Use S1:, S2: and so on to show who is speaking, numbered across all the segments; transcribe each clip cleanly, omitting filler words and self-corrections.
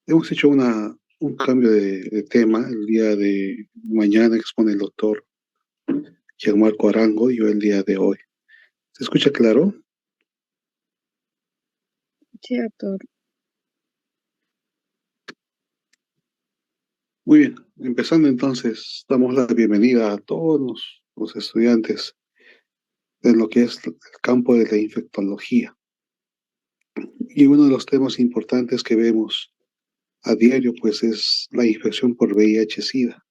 S1: Hemos hecho un cambio de tema. El día de mañana expone el doctor Gianmarco Arango y yo el día de hoy. ¿Se escucha claro?
S2: Sí, doctor.
S1: Muy bien. Empezando entonces, damos la bienvenida a todos los estudiantes de lo que es el campo de la infectología. Y uno de los temas importantes que vemos a diario, pues, es la infección por VIH-Sida.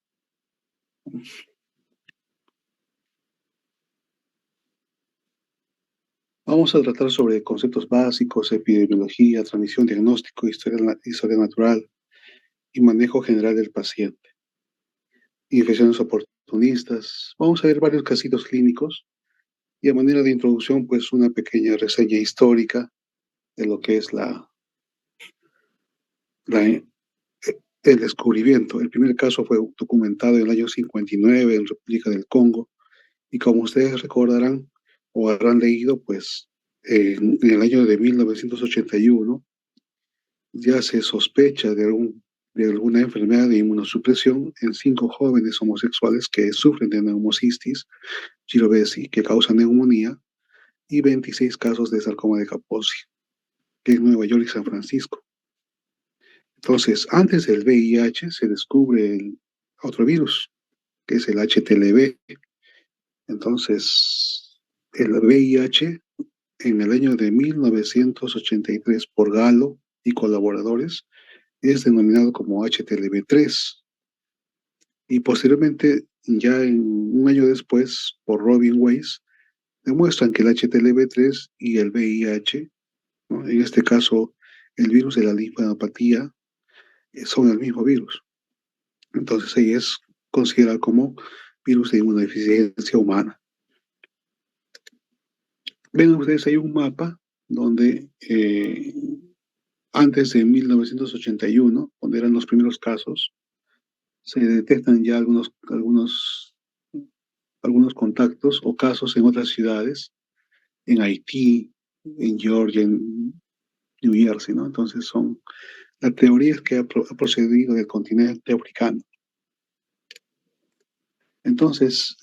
S1: Vamos a tratar sobre conceptos básicos, epidemiología, transmisión, diagnóstico, historia natural y manejo general del paciente. Infecciones oportunistas. Vamos a ver varios casitos clínicos y a manera de introducción, pues una pequeña reseña histórica de lo que es la- el descubrimiento. El primer caso fue documentado en el año 59 en República del Congo y como ustedes recordarán o habrán leído, pues en el año de 1981 ya se sospecha de alguna enfermedad de inmunosupresión en 5 jóvenes homosexuales que sufren de neumocistis Girovesi, que causa neumonía, y 26 casos de sarcoma de Kaposi, que es Nueva York y San Francisco. Entonces, antes del VIH se descubre otro virus, que es el HTLV. Entonces, el VIH en el año de 1983 por Galo y colaboradores es denominado como HTLV3 y posteriormente, ya un año después, por Robin Weiss, demuestran que el HTLV3 y el VIH, ¿no? En este caso el virus de la linfadenopatía, son el mismo virus. Entonces ahí es considerado como virus de inmunodeficiencia humana. Ven ustedes, hay un mapa donde antes de 1981, donde eran los primeros casos, se detectan ya algunos contactos o casos en otras ciudades, en Haití, en Georgia, en New Jersey, ¿no? Entonces son las teorías que ha procedido del continente africano. Entonces,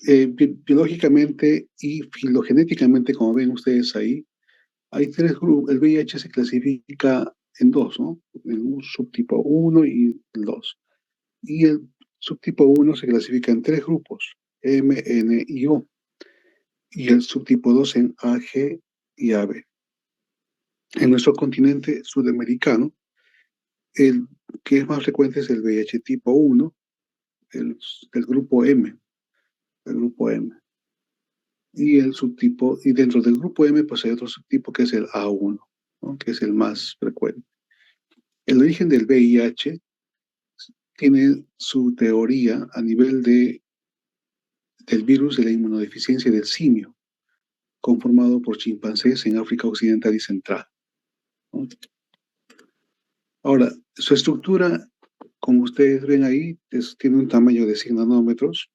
S1: biológicamente y filogenéticamente, como ven ustedes ahí, hay 3 grupos. El VIH se clasifica en dos, ¿no? En un subtipo 1 y el 2. Y el subtipo 1 se clasifica en 3 grupos, M, N y O. Y el subtipo 2 en A, G y AB. En nuestro continente sudamericano, el que es más frecuente es el VIH tipo 1, el, el grupo M, el grupo M. Y dentro del grupo M, pues hay otro subtipo que es el A1, ¿no? Que es el más frecuente. El origen del VIH tiene su teoría a nivel del virus de la inmunodeficiencia del simio, conformado por chimpancés en África Occidental y Central, ¿no? Ahora, su estructura, como ustedes ven ahí, tiene un tamaño de 100 nanómetros,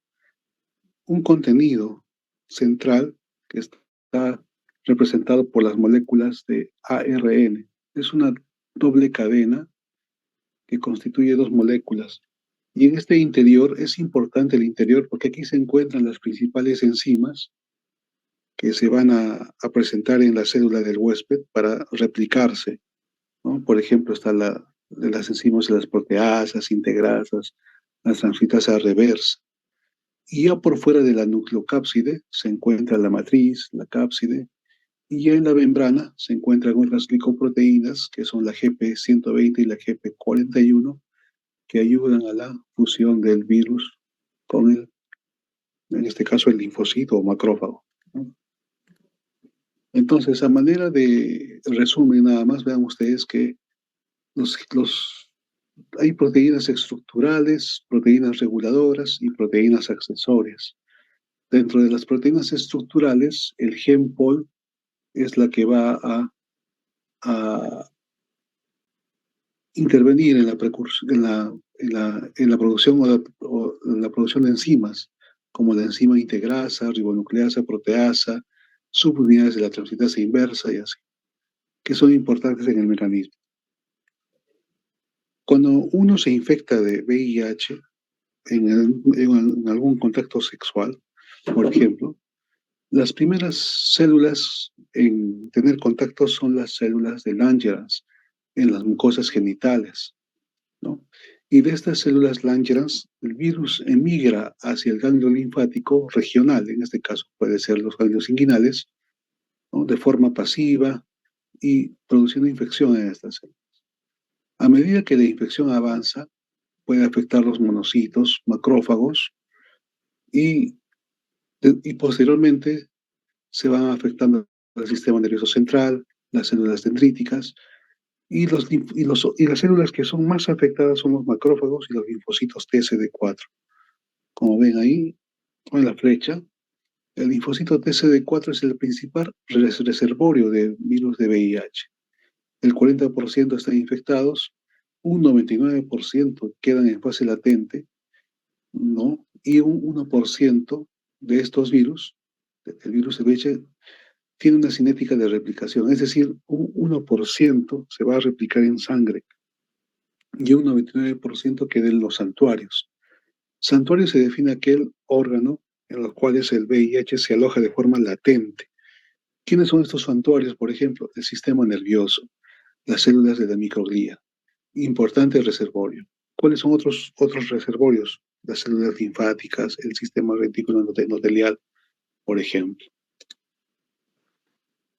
S1: un contenido central que está representado por las moléculas de ARN. Es una doble cadena que constituye 2 moléculas. Y en este interior es importante el interior porque aquí se encuentran las principales enzimas que se van a presentar en la célula del huésped para replicarse, ¿no? Por ejemplo, está de las enzimas de las proteasas, integrasas, las transcriptasas reversa. Y ya por fuera de la nucleocápside se encuentra la matriz, la cápside, y ya en la membrana se encuentran otras glicoproteínas, que son la GP120 y la GP41, que ayudan a la fusión del virus con en este caso, el linfocito o macrófago, ¿no? Entonces, a manera de resumen, nada más vean ustedes que hay proteínas estructurales, proteínas reguladoras y proteínas accesorias. Dentro de las proteínas estructurales, el GenPol es la que va a intervenir en la, en la producción o en la producción de enzimas, como la enzima integrasa, ribonucleasa, proteasa, subunidades de la transcriptasa inversa y así, que son importantes en el mecanismo. Cuando uno se infecta de VIH en algún contacto sexual, por ejemplo, las primeras células en tener contacto son las células de Langerhans en las mucosas genitales, ¿no? Y de estas células Langerhans, el virus emigra hacia el ganglio linfático regional, en este caso puede ser los ganglios inguinales, ¿no? De forma pasiva y produciendo infección en estas células. A medida que la infección avanza, puede afectar los monocitos, macrófagos y, y posteriormente se van afectando el sistema nervioso central, las células dendríticas y las células que son más afectadas son los macrófagos y los linfocitos TSD4. Como ven ahí en la flecha, el linfocito TSD4 es el principal reservorio de virus de VIH. El 40% están infectados, un 99% quedan en fase latente, ¿no? Y un 1% de estos virus, el virus de VIH, tiene una cinética de replicación, es decir, un 1% se va a replicar en sangre y un 99% queda en los santuarios. Santuario se define aquel órgano en los cuales el VIH se aloja de forma latente. ¿Quiénes son estos santuarios? Por ejemplo, el sistema nervioso, las células de la microglía. Importante reservorio. ¿Cuáles son otros reservorios? Las células linfáticas, el sistema retículo endotelial, por ejemplo.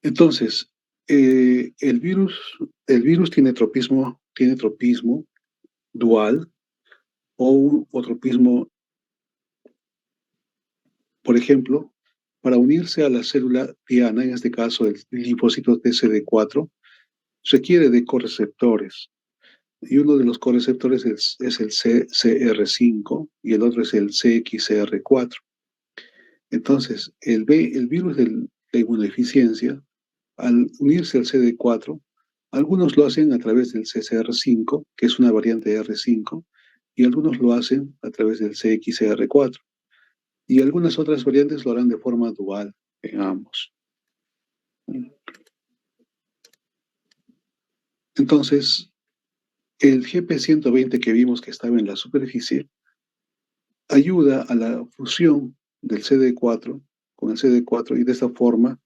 S1: Entonces, el virus tiene tropismo dual o tropismo, por ejemplo, para unirse a la célula diana, en este caso el linfocito TCD4, requiere de correceptores. Y uno de los correceptores es el CCR5 y el otro es el CXCR4. Entonces, el virus de la inmunodeficiencia, al unirse al CD4, algunos lo hacen a través del CCR5, que es una variante de R5, y algunos lo hacen a través del CXCR4. Y algunas otras variantes lo harán de forma dual en ambos. Entonces, el GP120 que vimos que estaba en la superficie ayuda a la fusión del CD4 con el CD4 y de esta forma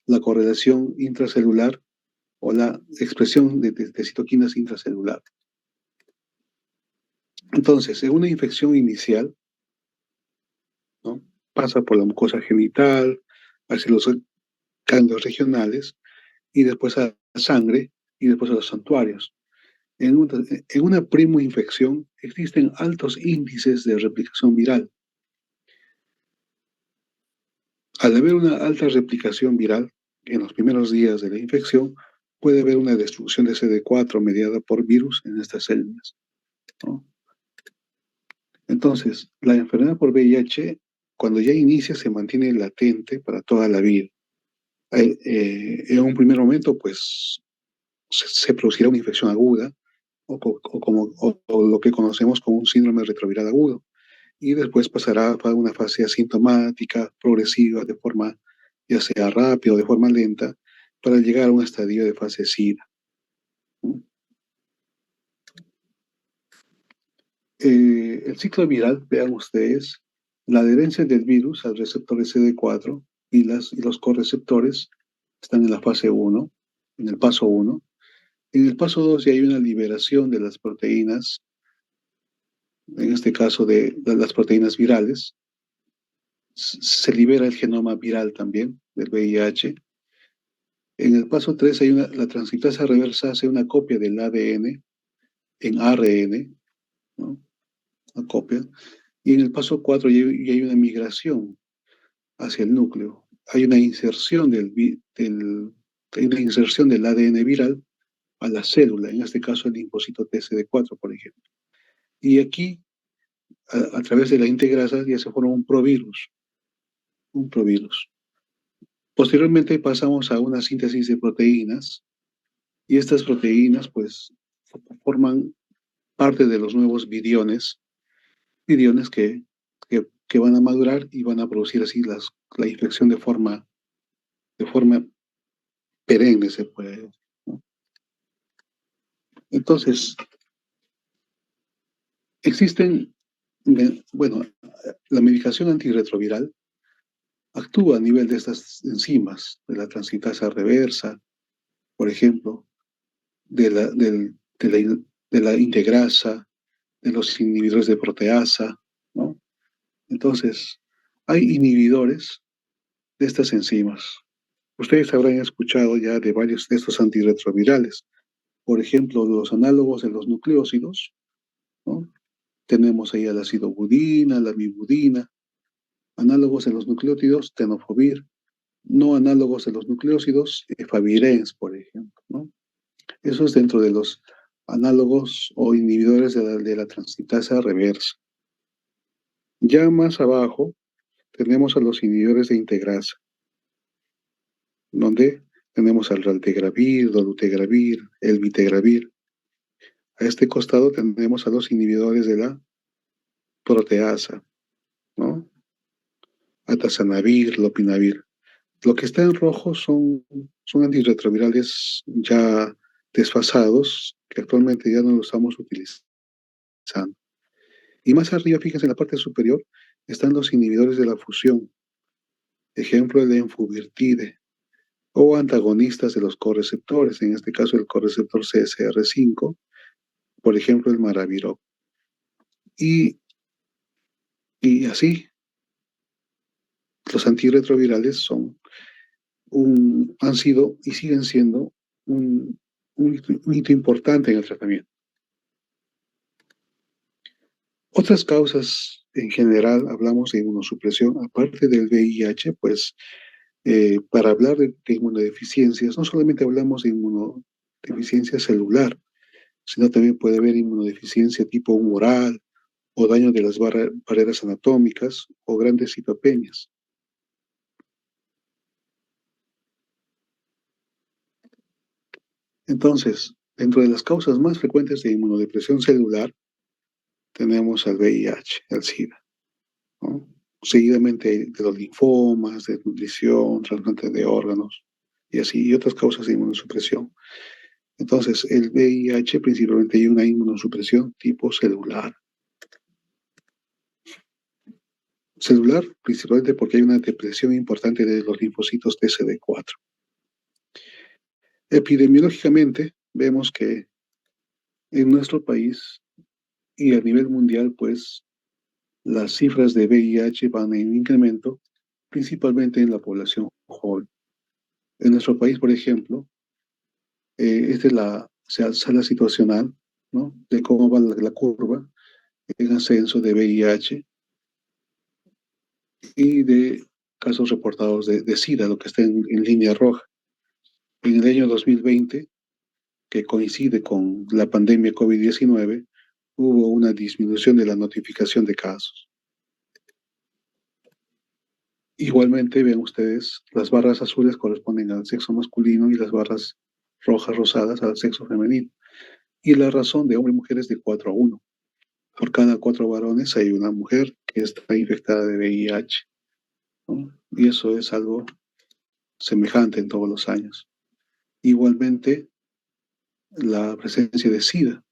S1: la correlación intracelular o la expresión de citoquinas intracelular. Entonces, en una infección inicial, ¿no? Pasa por la mucosa genital, hacia los ganglios regionales y después a la sangre y después a los santuarios. En una primoinfección existen altos índices de replicación viral. Al haber una alta replicación viral en los primeros días de la infección, puede haber una destrucción de CD4 mediada por virus en estas células, ¿no? Entonces, la enfermedad por VIH, cuando ya inicia, se mantiene latente para toda la vida. En un primer momento, pues, se producirá una infección aguda o lo que conocemos como un síndrome retroviral agudo. Y después pasará a una fase asintomática, progresiva, de forma ya sea rápida o de forma lenta, para llegar a un estadio de fase SIDA. El ciclo viral, vean ustedes, la adherencia del virus al receptor CD4 y los correceptores están en la fase 1, en el paso 1. En el paso 2 ya hay una liberación de las proteínas, en este caso de las proteínas virales. Se libera el genoma viral también del VIH. En el paso 3 la transcriptasa reversa hace una copia del ADN en ARN, ¿no? Una copia. Y en el paso 4 ya hay una migración hacia el núcleo. Hay una inserción hay una inserción del ADN viral a la célula, en este caso el linfocito TCD4, por ejemplo. Y aquí, a través de la integrasa, ya se forma un provirus, un provirus. Posteriormente pasamos a una síntesis de proteínas, y estas proteínas, pues, forman parte de los nuevos viriones que van a madurar y van a producir así la infección de forma perenne, se puede, ¿no? Entonces, Existen, bueno, la medicación antirretroviral actúa a nivel de estas enzimas, de la transcriptasa reversa, por ejemplo, de la integrasa, de los inhibidores de proteasa, ¿no? Entonces, hay inhibidores de estas enzimas. Ustedes habrán escuchado ya de varios de estos antirretrovirales. Por ejemplo, los análogos de los nucleósidos, ¿no? Tenemos ahí el ácido budina, la mibudina, análogos de los nucleótidos, tenofovir, no análogos de los nucleósidos, efavirenz, por ejemplo, ¿no? Eso es dentro de los análogos o inhibidores de la transcriptasa reversa. Ya más abajo tenemos a los inhibidores de integrasa, donde tenemos al raltegravir, dolutegravir, el vitegravir. A este costado tenemos a los inhibidores de la proteasa, ¿no? Atazanavir, lopinavir. Lo que está en rojo son antirretrovirales ya desfasados, que actualmente ya no lo estamos utilizando. Y más arriba, fíjense en la parte superior, están los inhibidores de la fusión. Ejemplo, el enfuvirtide, o antagonistas de los correceptores, en este caso el correceptor CSR5, por ejemplo, el maraviroc. Y, y así, los antirretrovirales han sido y siguen siendo un hito importante en el tratamiento. Otras causas, en general, hablamos de inmunosupresión, aparte del VIH, pues para hablar de inmunodeficiencias, no solamente hablamos de inmunodeficiencia celular, sino también puede haber inmunodeficiencia tipo humoral o daño de las barreras anatómicas o grandes citopenias. Entonces, dentro de las causas más frecuentes de inmunodepresión celular, tenemos al VIH, al SIDA, ¿no? Seguidamente de los linfomas, de nutrición, trasplante de órganos y así, y otras causas de inmunosupresión. Entonces, el VIH principalmente hay una inmunosupresión tipo celular. Celular principalmente porque hay una depresión importante de los linfocitos TCD4. Epidemiológicamente, vemos que en nuestro país y a nivel mundial, pues, las cifras de VIH van en incremento, principalmente en la población joven. En nuestro país, por ejemplo, esta es la sala situacional, ¿no? De cómo va la curva en ascenso de VIH y de casos reportados de SIDA, lo que está en línea roja. En el año 2020, que coincide con la pandemia COVID-19, hubo una disminución de la notificación de casos. Igualmente, ven ustedes, las barras azules corresponden al sexo masculino y las barras rojas rosadas al sexo femenino. Y la razón de hombres y mujeres de 4 a 1. Por cada 4 varones hay una mujer que está infectada de VIH, ¿no? Y eso es algo semejante en todos los años. Igualmente, la presencia de SIDA.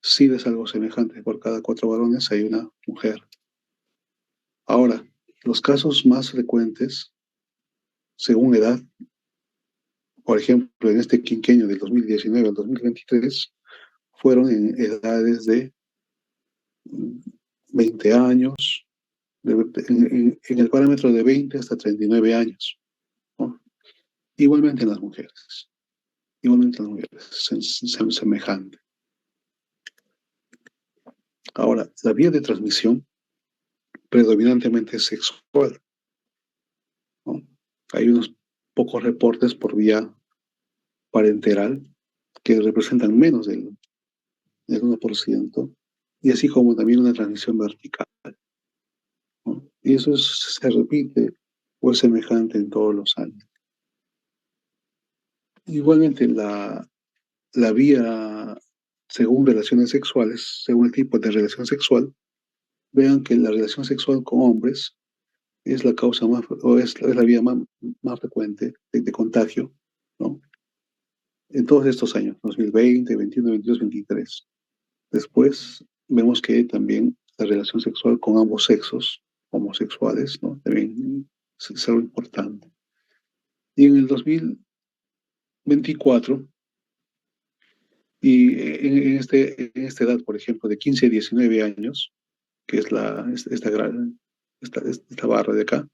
S1: SIDA es algo semejante. Por cada 4 varones hay una mujer. Ahora, los casos más frecuentes, según edad, por ejemplo, en este quinquenio del 2019 al 2023, fueron en edades de 20 años, en el parámetro de 20 hasta 39 años, ¿no? Igualmente en las mujeres, semejante. Ahora, la vía de transmisión predominantemente sexual, ¿no? Hay unos pocos reportes por vía parenteral que representan menos del 1%, y así como también una transmisión vertical, ¿no? Y eso se repite o es semejante en todos los años. Igualmente, la vía, según relaciones sexuales, según el tipo de relación sexual, vean que la relación sexual con hombres es la causa más, o es la vía más frecuente de contagio, ¿no? En todos estos años, 2020, 21, 22, 23. Después vemos que también la relación sexual con ambos sexos, homosexuales, ¿no? También es algo importante. Y en el 2024, y en esta edad, por ejemplo, de 15 a 19 años, que es esta barra de acá,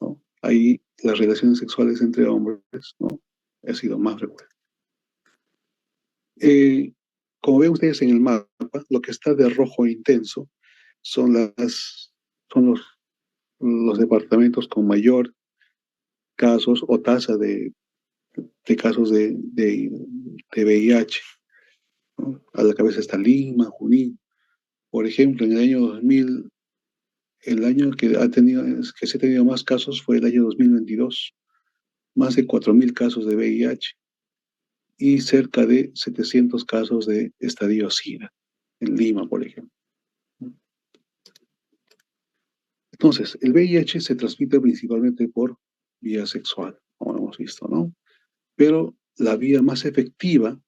S1: ¿no? Ahí las relaciones sexuales entre hombres, ¿no? Ha sido más frecuente. Eh, Como ven ustedes en el mapa, lo que está de rojo intenso son son los departamentos con mayor casos o tasa de casos de VIH, ¿no? A la cabeza está Lima, Junín. Por ejemplo, en el año 2000, el año que se ha tenido más casos fue el año 2022, más de 4.000 casos de VIH y cerca de 700 casos de estadio SIDA, en Lima, por ejemplo. Entonces, el VIH se transmite principalmente por vía sexual, como hemos visto, ¿no? Pero la vía más efectiva,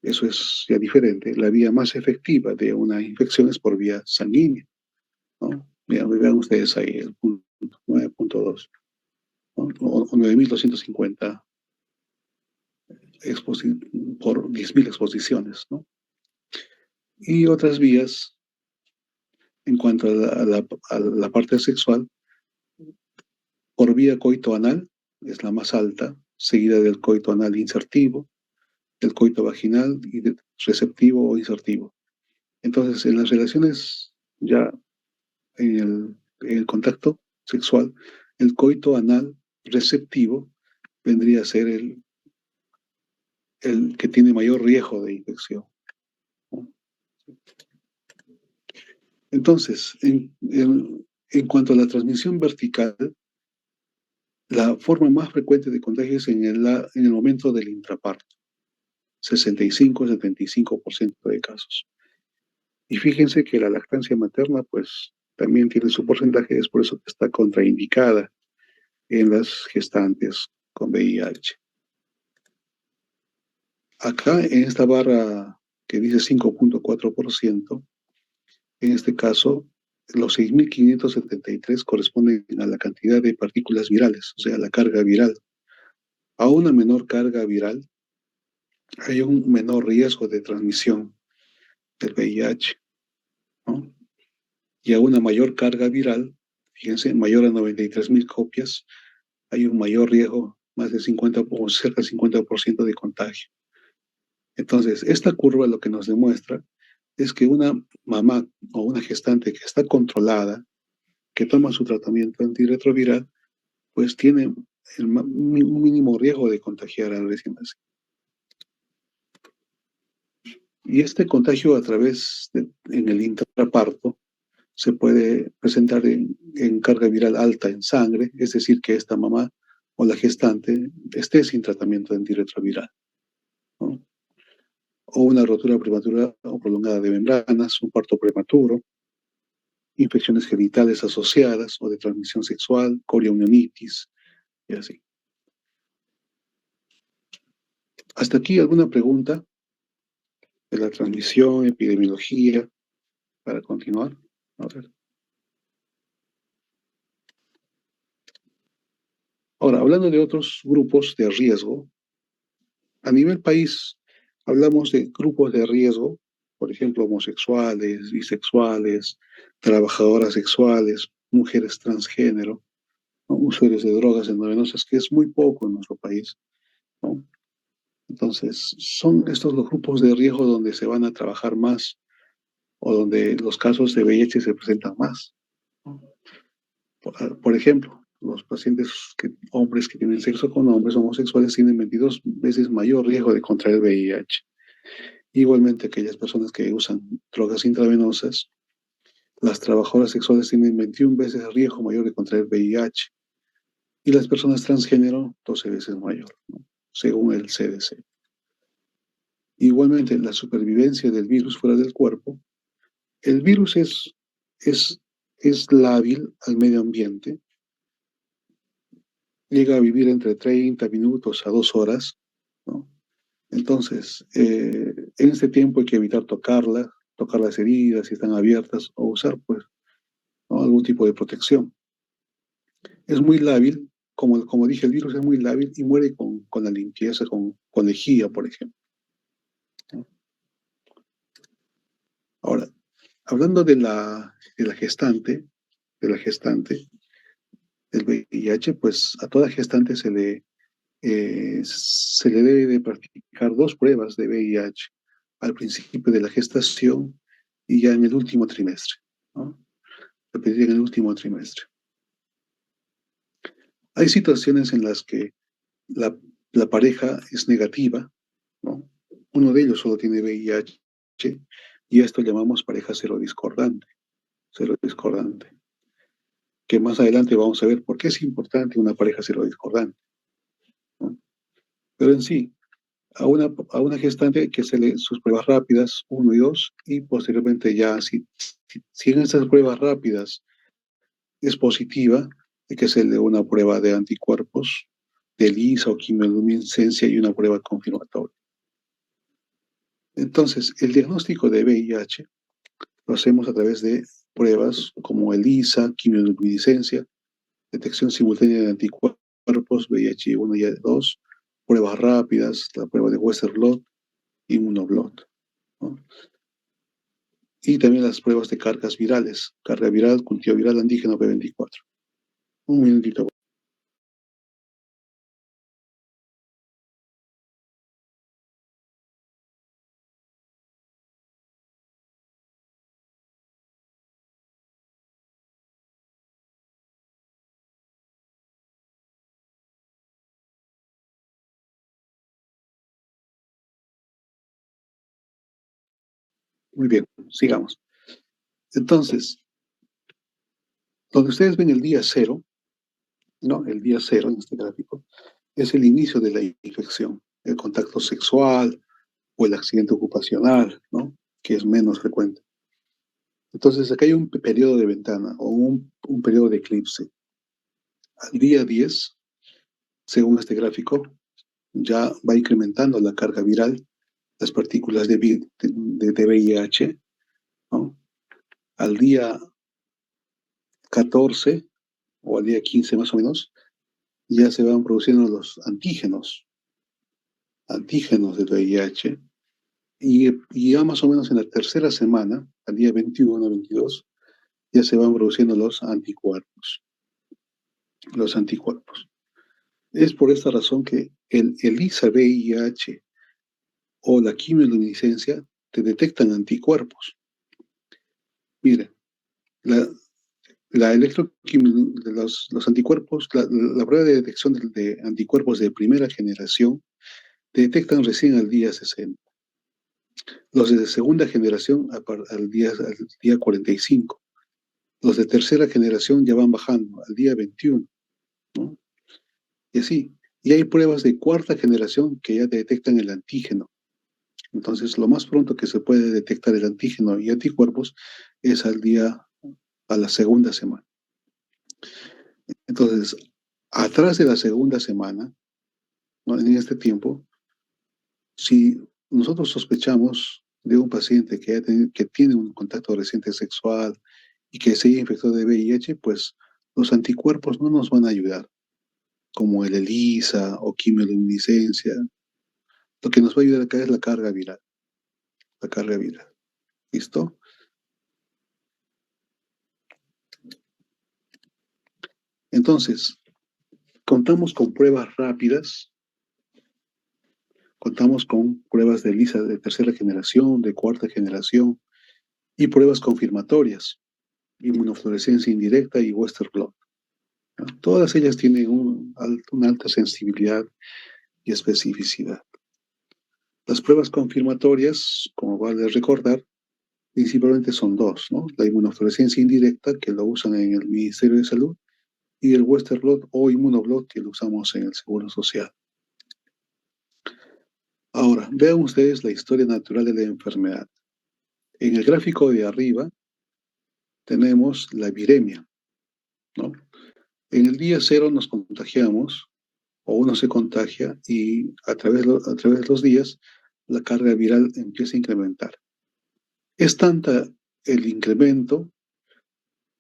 S1: eso es ya diferente, la vía más efectiva de una infección es por vía sanguínea, ¿no? Vean ustedes ahí el punto 9.2, ¿no? O 9.250 por 10.000 exposiciones, ¿no? Y otras vías, en cuanto a la parte sexual, por vía coito anal, es la más alta, seguida del coito anal insertivo, del coito vaginal y del receptivo o insertivo. Entonces, en las relaciones ya en el contacto sexual, el coito anal receptivo vendría a ser el que tiene mayor riesgo de infección, ¿no? Entonces, en cuanto a la transmisión vertical, la forma más frecuente de contagio es en el momento del intraparto, 65-75% de casos. Y fíjense que la lactancia materna, pues, también tiene su porcentaje, es por eso que está contraindicada en las gestantes con VIH. Acá, en esta barra que dice 5.4%, en este caso, los 6.573 corresponden a la cantidad de partículas virales, o sea, la carga viral. A una menor carga viral, hay un menor riesgo de transmisión del VIH, ¿no? Y a una mayor carga viral, fíjense, mayor a 93.000 copias, hay un mayor riesgo, más de 50 o cerca del 50% de contagio. Entonces, esta curva lo que nos demuestra es que una mamá o una gestante que está controlada, que toma su tratamiento antirretroviral, pues tiene un mínimo riesgo de contagiar al recién nacido. Y este contagio en el intraparto se puede presentar en carga viral alta en sangre, es decir, que esta mamá o la gestante esté sin tratamiento antirretroviral, ¿no? O una rotura prematura o prolongada de membranas, un parto prematuro, infecciones genitales asociadas o de transmisión sexual, corionionitis y así. Hasta aquí alguna pregunta de la transmisión, epidemiología, para continuar. A ver. Ahora, hablando de otros grupos de riesgo, a nivel país hablamos de grupos de riesgo, por ejemplo, homosexuales, bisexuales, trabajadoras sexuales, mujeres transgénero, ¿no? Usuarios de drogas endovenosas, que es muy poco en nuestro país, ¿no? Entonces, son estos los grupos de riesgo donde se van a trabajar más o donde los casos de VIH se presentan más, ¿no? Por ejemplo, los pacientes, hombres que tienen sexo con hombres homosexuales tienen 22 veces mayor riesgo de contraer VIH. Igualmente, aquellas personas que usan drogas intravenosas, las trabajadoras sexuales tienen 21 veces riesgo mayor de contraer VIH y las personas transgénero 12 veces mayor, ¿no? Según el CDC. Igualmente, la supervivencia del virus fuera del cuerpo. El virus es, es lábil al medio ambiente, llega a vivir entre 30 minutos a 2 horas, ¿no? Entonces, en este tiempo hay que evitar tocar las heridas si están abiertas o usar, pues, ¿no?, algún tipo de protección. Es muy lábil, como dije, el virus es muy lábil y muere con la limpieza, con lejía, por ejemplo. Ahora, hablando de la gestante del VIH, pues a toda gestante se le debe de practicar dos pruebas de VIH al principio de la gestación y ya en el último trimestre, ¿no? Repetir en el último trimestre. Hay situaciones en las que la, la pareja es negativa, ¿no? Uno de ellos solo tiene VIH y a esto llamamos pareja serodiscordante, que más adelante vamos a ver por qué es importante una pareja serodiscordante, ¿no? Pero en sí, a una gestante hay que hacerle sus pruebas rápidas, uno y dos, y posteriormente ya, si en esas pruebas rápidas es positiva, hay que hacerle una prueba de anticuerpos, de ELISA o quimioluminescencia y una prueba confirmatoria. Entonces, el diagnóstico de VIH lo hacemos a través de pruebas como ELISA, quimioluminescencia, detección simultánea de anticuerpos, VIH-1 y 2, pruebas rápidas, la prueba de Western blot, inmunoblot, ¿no? Y también las pruebas de cargas virales, carga viral, cultivo viral, antígeno P24. Un minutito. Muy bien, sigamos. Entonces, donde ustedes ven el día cero, ¿no? El día cero en este gráfico, es el inicio de la infección, el contacto sexual o el accidente ocupacional, ¿no? Que es menos frecuente. Entonces, acá hay un periodo de ventana o un periodo de eclipse. Al día 10, según este gráfico, ya va incrementando la carga viral, las partículas de VIH, ¿no? Al día 14 o al día 15 más o menos, ya se van produciendo los antígenos del VIH, y ya más o menos en la tercera semana, al día 21 o 22, ya se van produciendo los anticuerpos. Los anticuerpos. Es por esta razón que el ELISA-VIH o la quimioluminiscencia te detectan anticuerpos. Mire, la, los anticuerpos, la prueba de detección de anticuerpos de primera generación te detectan recién al día 60. Los de segunda generación al día 45. Los de tercera generación ya van bajando al día 21, ¿no? Y así. Y hay pruebas de cuarta generación que ya te detectan el antígeno. Entonces, lo más pronto que se puede detectar el antígeno y anticuerpos es a la segunda semana. Entonces, atrás de la segunda semana, ¿no?, en este tiempo, si nosotros sospechamos de un paciente que tiene un contacto reciente sexual y que se haya infectado de VIH, pues los anticuerpos no nos van a ayudar, como el ELISA o quimioluminiscencia. Lo que nos va a ayudar acá es la carga viral. La carga viral. ¿Listo? Entonces, contamos con pruebas rápidas, contamos con pruebas de ELISA de tercera generación, de cuarta generación y pruebas confirmatorias, inmunofluorescencia indirecta y Western blot, ¿no? Todas ellas tienen una alta sensibilidad y especificidad. Las pruebas confirmatorias, como vale recordar, principalmente son dos, ¿no? La inmunofluorescencia indirecta, que lo usan en el Ministerio de Salud, y el Western blot o inmunoblot, que lo usamos en el Seguro Social. Ahora, vean ustedes la historia natural de la enfermedad. En el gráfico de arriba tenemos la viremia, ¿no? En el día cero nos contagiamos, o uno se contagia, y a través de los días la carga viral empieza a incrementar. Es tanta el incremento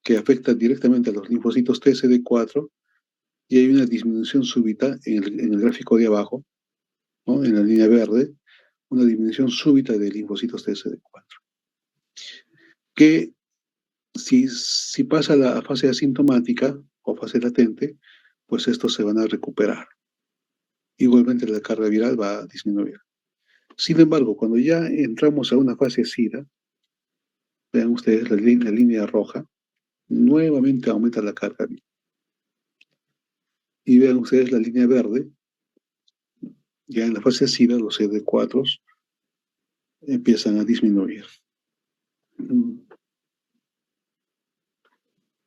S1: que afecta directamente a los linfocitos TCD4 y hay una disminución súbita en el gráfico de abajo, ¿no? En la línea verde, una disminución súbita de linfocitos TCD4. Que si pasa la fase asintomática o fase latente, pues estos se van a recuperar. Igualmente la carga viral va a disminuir. Sin embargo, cuando ya entramos a una fase SIDA, vean ustedes la línea roja, nuevamente aumenta la carga viral. Y vean ustedes la línea verde, ya en la fase SIDA los CD4 empiezan a disminuir.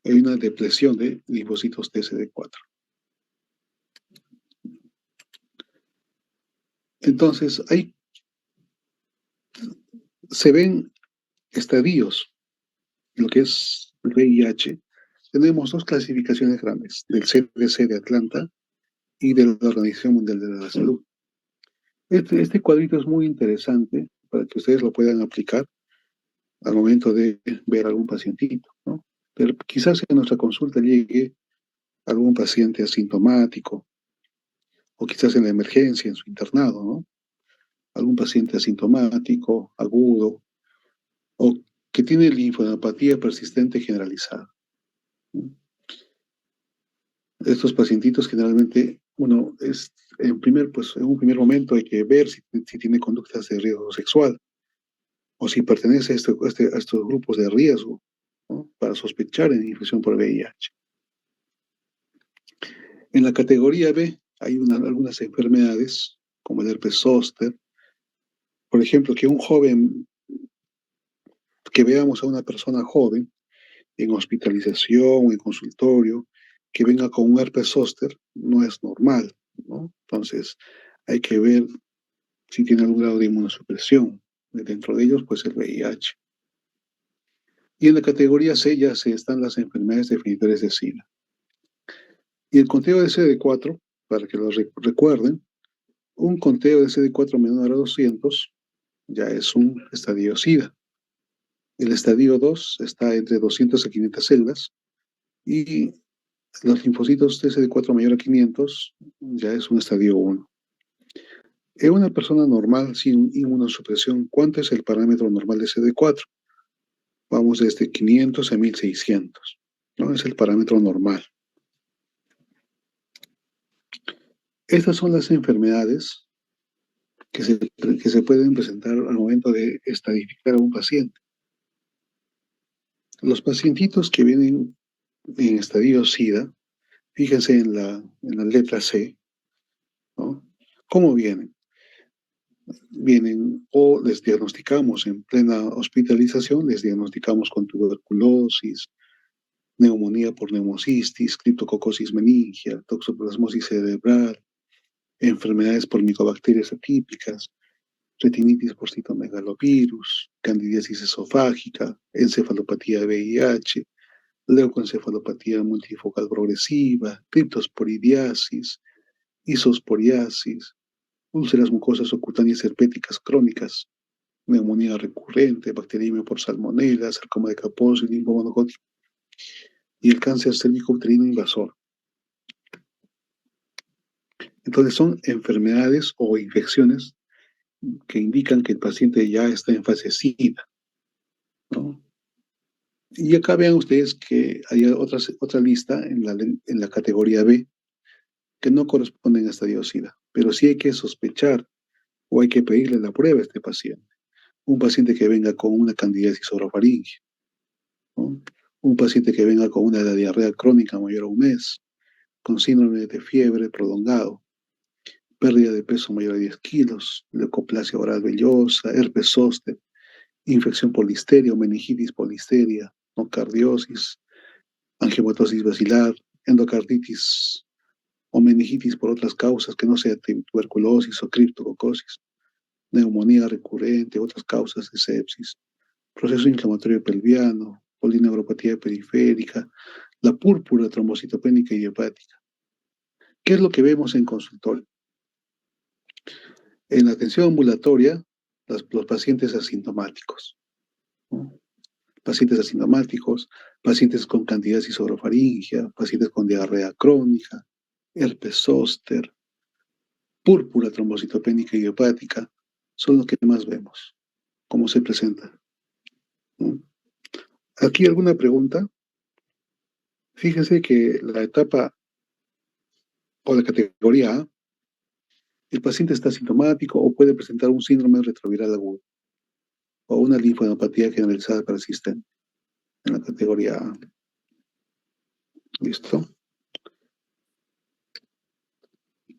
S1: Hay una depresión de linfocitos TCD4. Entonces, se ven estadios en lo que es el VIH. Tenemos dos clasificaciones grandes, del CDC de Atlanta y de la Organización Mundial de la Salud. Este cuadrito es muy interesante para que ustedes lo puedan aplicar al momento de ver algún pacientito, ¿no? Pero quizás en nuestra consulta llegue algún paciente asintomático, o quizás en la emergencia, en su internado, ¿no? Algún paciente asintomático, agudo, o que tiene linfodenopatía persistente generalizada. Estos pacientitos generalmente en un primer momento hay que ver si tiene conductas de riesgo sexual o si pertenece a estos grupos de riesgo, ¿no? Para sospechar en infección por VIH. En la categoría B hay algunas enfermedades como el herpes zóster. Por ejemplo, que veamos a una persona joven en hospitalización, en consultorio, que venga con un herpes zóster, no es normal, ¿no? Entonces, hay que ver si tiene algún grado de inmunosupresión. Dentro de ellos, pues el VIH. Y en la categoría C ya se están las enfermedades definitorias de SIDA. Y el conteo de CD4, para que lo recuerden, un conteo de CD4 menor a 200 ya es un estadio SIDA. El estadio 2 está entre 200 a 500 células y los linfocitos TCD4 mayor a 500 ya es un estadio 1. En una persona normal sin inmunosupresión, ¿cuánto es el parámetro normal de CD4? Vamos desde 500 a 1600, ¿no? Es el parámetro normal. Estas son las enfermedades que se pueden presentar al momento de estadificar a un paciente. Los pacientitos que vienen en estadio SIDA, fíjense en la letra C, ¿no? ¿Cómo vienen? Vienen o les diagnosticamos en plena hospitalización, les diagnosticamos con tuberculosis, neumonía por neumocistis, criptococosis meningia, toxoplasmosis cerebral, enfermedades por micobacterias atípicas, retinitis por citomegalovirus, candidiasis esofágica, encefalopatía VIH, leucoencefalopatía multifocal progresiva, criptosporidiasis, isosporiasis, úlceras mucosas subcutáneas herpéticas crónicas, neumonía recurrente, bacteriemia por salmonella, sarcoma de Kaposi, linfoma no Hodgkin y el cáncer cérvico-uterino invasor. Entonces son enfermedades o infecciones que indican que el paciente ya está en fase SIDA, ¿no? Y acá vean ustedes que hay otra lista en la categoría B que no corresponden a estadio SIDA, pero sí hay que sospechar o hay que pedirle la prueba a este paciente. Un paciente que venga con una candidiasis orofaringe, ¿no? Un paciente que venga con una diarrea crónica mayor a un mes, con síndrome de fiebre prolongado, pérdida de peso mayor a 10 kilos, leucoplasia oral vellosa, herpes zóster, infección por listeria o meningitis por listeria, no cardiosis, angiomatosis basilar, endocarditis o meningitis por otras causas que no sea tuberculosis o criptococosis, neumonía recurrente, otras causas de sepsis, proceso inflamatorio pelviano, polineuropatía periférica, la púrpura trombocitopénica y hepática. ¿Qué es lo que vemos en consultorio? En la atención ambulatoria, los pacientes asintomáticos, ¿no? Pacientes asintomáticos, pacientes con candidiasis orofaringia, pacientes con diarrea crónica, herpes zóster, púrpura trombocitopénica idiopática, son los que más vemos, cómo se presenta, ¿no? Aquí alguna pregunta. Fíjese que la etapa o la categoría A, el paciente está asintomático o puede presentar un síndrome retroviral agudo o una linfadenopatía generalizada persistente en la categoría A. ¿Listo?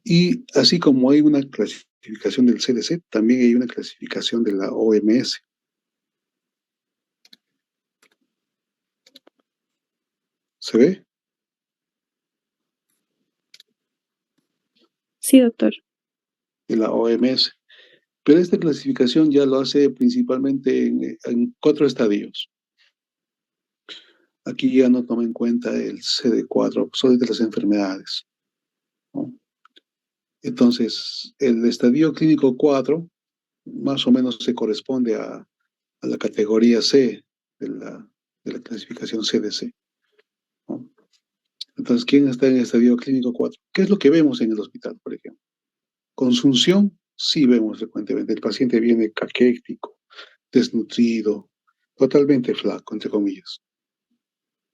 S1: Y así como hay una clasificación del CDC, también hay una clasificación de la OMS. ¿Se ve?
S2: Sí, doctor.
S1: De la OMS. Pero esta clasificación ya lo hace principalmente en 4 estadios. Aquí ya no toma en cuenta el CD4, solo de las enfermedades, ¿no? Entonces, el estadio clínico 4 más o menos se corresponde a la categoría C de la clasificación CDC, ¿no? Entonces, ¿quién está en el estadio clínico 4? ¿Qué es lo que vemos en el hospital, por ejemplo? Consunción, sí vemos frecuentemente. El paciente viene caquético, desnutrido, totalmente flaco, entre comillas.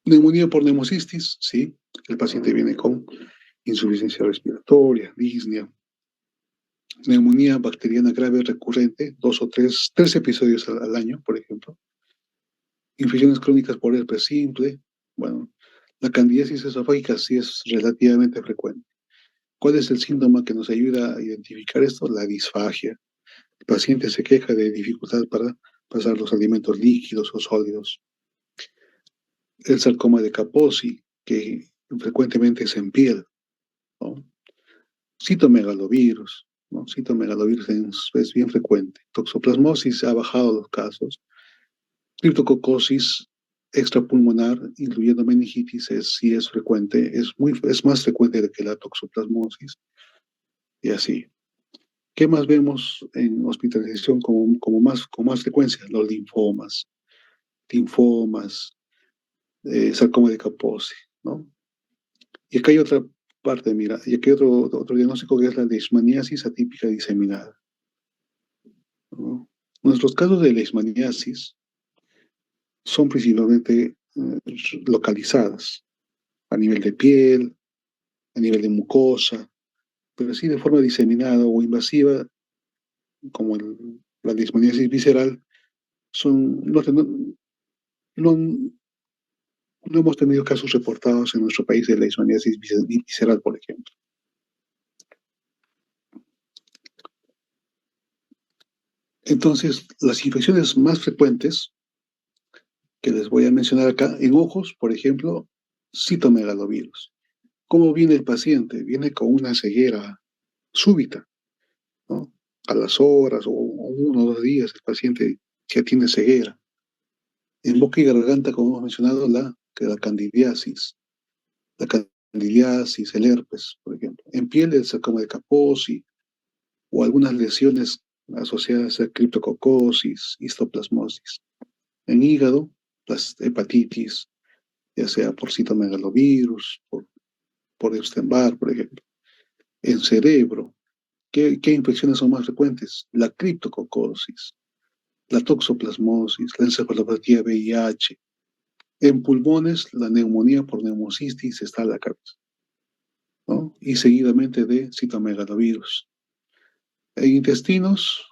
S1: Neumonía por neumocistis, sí. El paciente viene con insuficiencia respiratoria, disnea. Neumonía bacteriana grave recurrente, 2 o 3 episodios al año, por ejemplo. Infecciones crónicas por herpes simple. Bueno, la candidiasis esofágica sí es relativamente frecuente. ¿Cuál es el síntoma que nos ayuda a identificar esto? La disfagia. El paciente se queja de dificultad para pasar los alimentos líquidos o sólidos. El sarcoma de Kaposi, que frecuentemente es en piel, ¿no? Citomegalovirus, ¿no? Citomegalovirus es bien frecuente. Toxoplasmosis ha bajado los casos. Criptococosis extrapulmonar, incluyendo meningitis, sí es frecuente, es más frecuente que la toxoplasmosis y así. ¿Qué más vemos en hospitalización con más frecuencia? Los linfomas, sarcoma de Kaposi, ¿no? Y acá hay otra parte, mira, y aquí hay otro diagnóstico que es la leishmaniasis atípica diseminada, ¿no? Nuestros casos de leishmaniasis son principalmente localizadas a nivel de piel, a nivel de mucosa, pero sí de forma diseminada o invasiva, como la leishmaniasis visceral, no, no hemos tenido casos reportados en nuestro país de leishmaniasis visceral, por ejemplo. Entonces, las infecciones más frecuentes que les voy a mencionar acá, en ojos, por ejemplo, citomegalovirus. ¿Cómo viene el paciente? Viene con una ceguera súbita, ¿no? A las horas o 1 o 2 días el paciente ya tiene ceguera. En boca y garganta, como hemos mencionado, la candidiasis, la candidiasis, el herpes, por ejemplo. En piel, el sarcoma de Kaposi o algunas lesiones asociadas a criptococosis, histoplasmosis. En hígado, las hepatitis, ya sea por citomegalovirus, por Epstein-Barr, por ejemplo. En cerebro, ¿qué infecciones son más frecuentes? La criptococosis, la toxoplasmosis, la encefalopatía VIH. En pulmones, la neumonía por neumocistis está a la cabeza, ¿no? Y seguidamente de citomegalovirus. En intestinos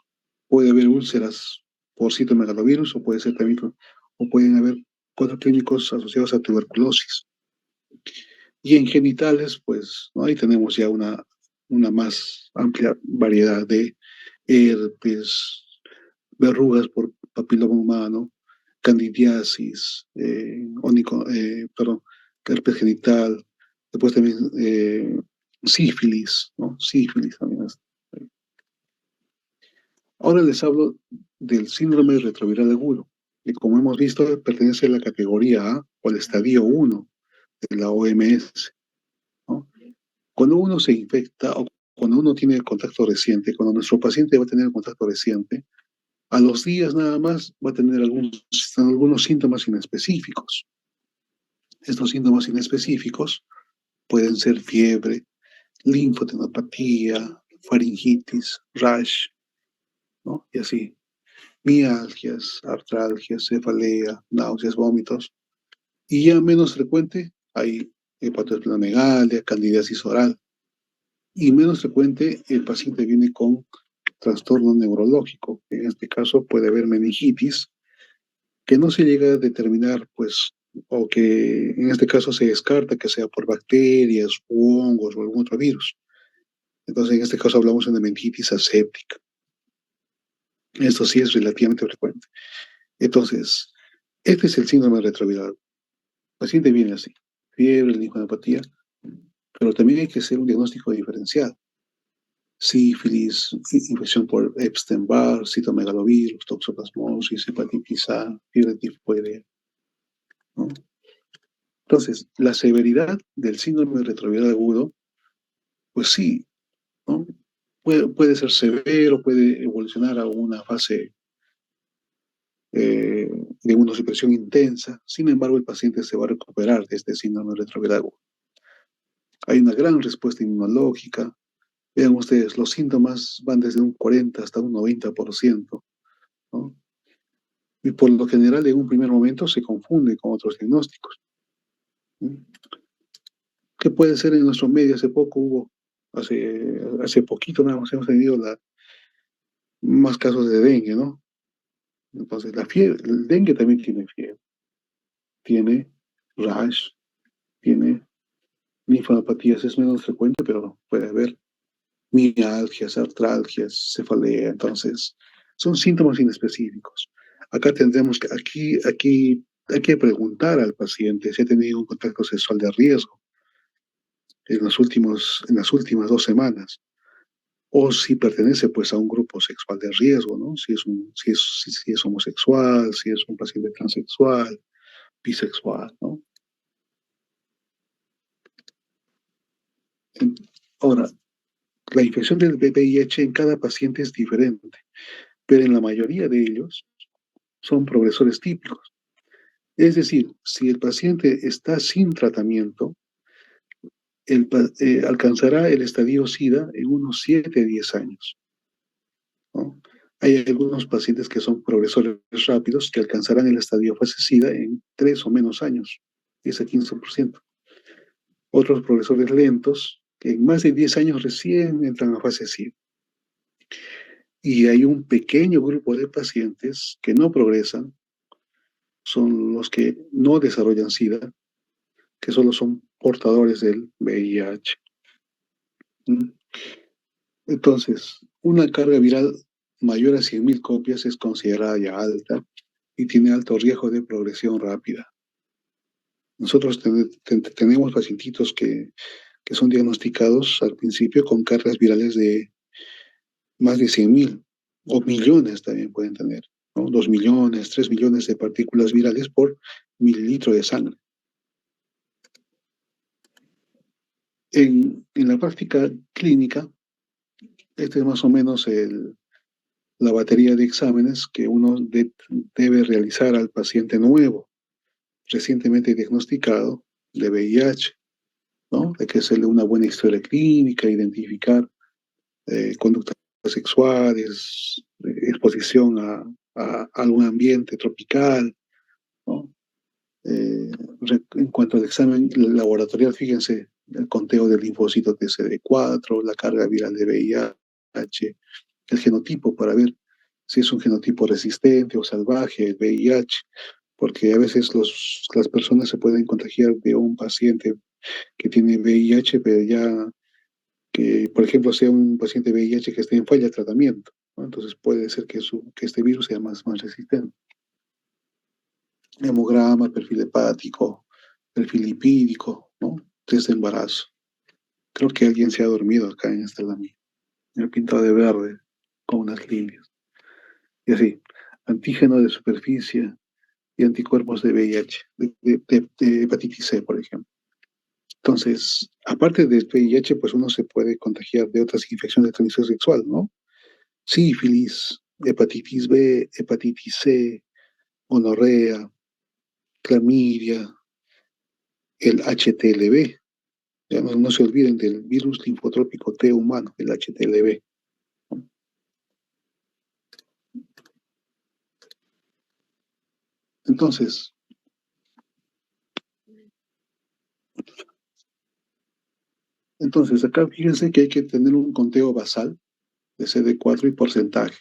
S1: puede haber úlceras por citomegalovirus o puede ser también, o pueden haber cuadros clínicos asociados a tuberculosis. Y en genitales, pues, ¿no? Ahí tenemos ya una más amplia variedad de herpes, verrugas por papiloma humano, candidiasis, perdón, herpes genital, después también sífilis, ¿no? Sífilis también. Ahora les hablo del síndrome retroviral agudo, que como hemos visto pertenece a la categoría A o al estadio 1 de la OMS, ¿no? Cuando uno se infecta o cuando uno tiene contacto reciente, cuando nuestro paciente va a tener contacto reciente, A los días nada más va a tener algunos síntomas inespecíficos. Estos síntomas inespecíficos pueden ser fiebre, linfodenopatía, faringitis, rash, ¿no? Y así, mialgias, artralgias, cefalea, náuseas, vómitos. Y ya menos frecuente hay hepatosplenomegalia, candidiasis oral. Y menos frecuente el paciente viene con trastorno neurológico. En este caso puede haber meningitis, que no se llega a determinar, pues, o que en este caso se descarta que sea por bacterias, u hongos o algún otro virus. Entonces, en este caso hablamos de una meningitis aséptica. Esto sí es relativamente frecuente. Entonces, este es el síndrome retroviral. El paciente viene así, fiebre, linfodenopatía, pero también hay que hacer un diagnóstico diferencial. Sífilis, infección por Epstein-Barr, citomegalovirus, toxoplasmosis, hepatitis A, fiebre tifoidea, ¿no? Entonces, la severidad del síndrome retroviral agudo, pues sí, ¿no? Puede ser severo, puede evolucionar a una fase de inmunosupresión intensa. Sin embargo, el paciente se va a recuperar de este síndrome retroviral agudo. Hay una gran respuesta inmunológica. Vean ustedes, los síntomas van desde un 40 hasta un 90%, ¿no? Y por lo general, en un primer momento, se confunde con otros diagnósticos, ¿no? ¿Qué puede ser en nuestro medio? Hace poco hace poquito nada más hemos tenido más casos de dengue, ¿no? Entonces, la fiebre, el dengue también tiene fiebre, tiene rash, tiene linfopatías, es menos frecuente, pero puede haber mialgias, artralgias, cefalea. Entonces, son síntomas inespecíficos. Acá tendremos que, aquí hay que preguntar al paciente si ha tenido un contacto sexual de riesgo en las últimas 2 semanas, o si pertenece pues a un grupo sexual de riesgo, ¿no? Si es homosexual, si es un paciente transexual, bisexual, ¿no? Ahora, la infección del VIH en cada paciente es diferente, pero en la mayoría de ellos son progresores típicos. Es decir, si el paciente está sin tratamiento, alcanzará el estadio SIDA en unos 7 a 10 años, ¿no? Hay algunos pacientes que son progresores rápidos que alcanzarán el estadio fase SIDA en 3 o menos años, 10 a 15%. Otros progresores lentos que en más de 10 años recién entran a fase SIDA. Y hay un pequeño grupo de pacientes que no progresan, son los que no desarrollan SIDA, que solo son portadores del VIH. Entonces, una carga viral mayor a 100.000 copias es considerada ya alta y tiene alto riesgo de progresión rápida. Nosotros tenemos pacientitos que son diagnosticados al principio con cargas virales de más de 100.000 o millones también pueden tener, ¿no? 2 millones, 3 millones de partículas virales por mililitro de sangre. En la práctica clínica, este es más o menos la batería de exámenes que uno debe realizar al paciente nuevo, recientemente diagnosticado de VIH, ¿no? Hay que hacerle una buena historia clínica, identificar conductas sexuales, exposición a algún ambiente tropical, ¿no? En cuanto al examen laboratorial, fíjense, el conteo del linfocito TCD4, la carga viral de VIH, el genotipo para ver si es un genotipo resistente o salvaje, el VIH, porque a veces las personas se pueden contagiar de un paciente que tiene VIH, pero ya que, por ejemplo, sea un paciente VIH que esté en falla de tratamiento, ¿no? Entonces puede ser que este virus sea más resistente. Hemograma, perfil hepático, perfil lipídico, ¿no? Test de embarazo. Creo que alguien se ha dormido acá en esta lámina. Me ha pintado de verde con unas líneas. Y así, antígeno de superficie y anticuerpos de VIH, de hepatitis C, por ejemplo. Entonces, aparte del VIH, pues uno se puede contagiar de otras infecciones de transmisión sexual, ¿no? Sífilis, hepatitis B, hepatitis C, gonorrea, clamidia, el HTLV. Ya no se olviden del virus linfotrópico T humano, el HTLV. Entonces, acá fíjense que hay que tener un conteo basal de CD4 y porcentaje,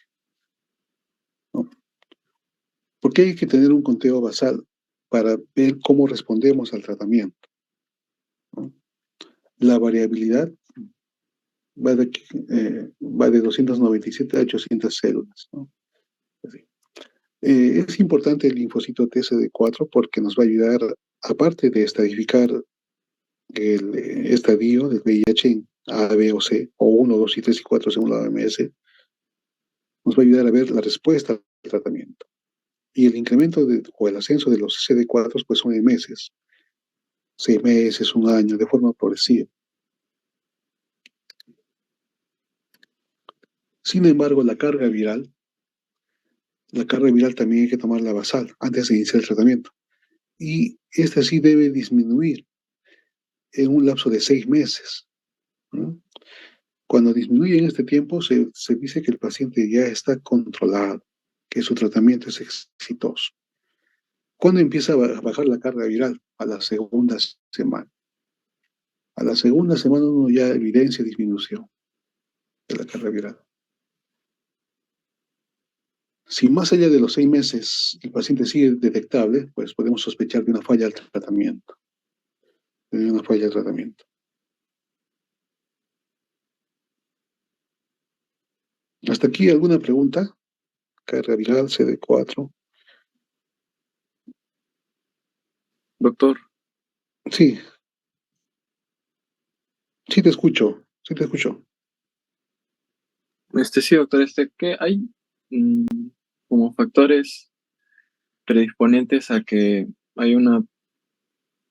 S1: ¿no? ¿Por qué hay que tener un conteo basal? Para ver cómo respondemos al tratamiento, ¿no? La variabilidad va de 297 a 800 células, ¿no? Así. Es importante el linfocito TCD4 porque nos va a ayudar, aparte de estadificar el estadio del VIH en A, B o C, o 1, 2 y 3 y 4 según la OMS, nos va a ayudar a ver la respuesta al tratamiento. Y el incremento o el ascenso de los CD4 pues son en meses, 6 meses, un año, de forma progresiva. Sin embargo, la carga viral también hay que tomarla basal antes de iniciar el tratamiento. Y esta sí debe disminuir en un lapso de 6 meses, ¿no? Cuando disminuye en este tiempo, se dice que el paciente ya está controlado, que su tratamiento es exitoso. ¿Cuándo empieza a bajar la carga viral? A la segunda semana. A la segunda semana uno ya evidencia disminución de la carga viral. Si más allá de los 6 meses el paciente sigue detectable, pues podemos sospechar de una falla al tratamiento. De una falla al tratamiento. ¿Hasta aquí alguna pregunta? Carga viral, CD4.
S2: Doctor,
S1: Sí, sí te escucho, sí te escucho.
S2: sí, doctor, ¿qué hay como factores predisponentes a que hay una,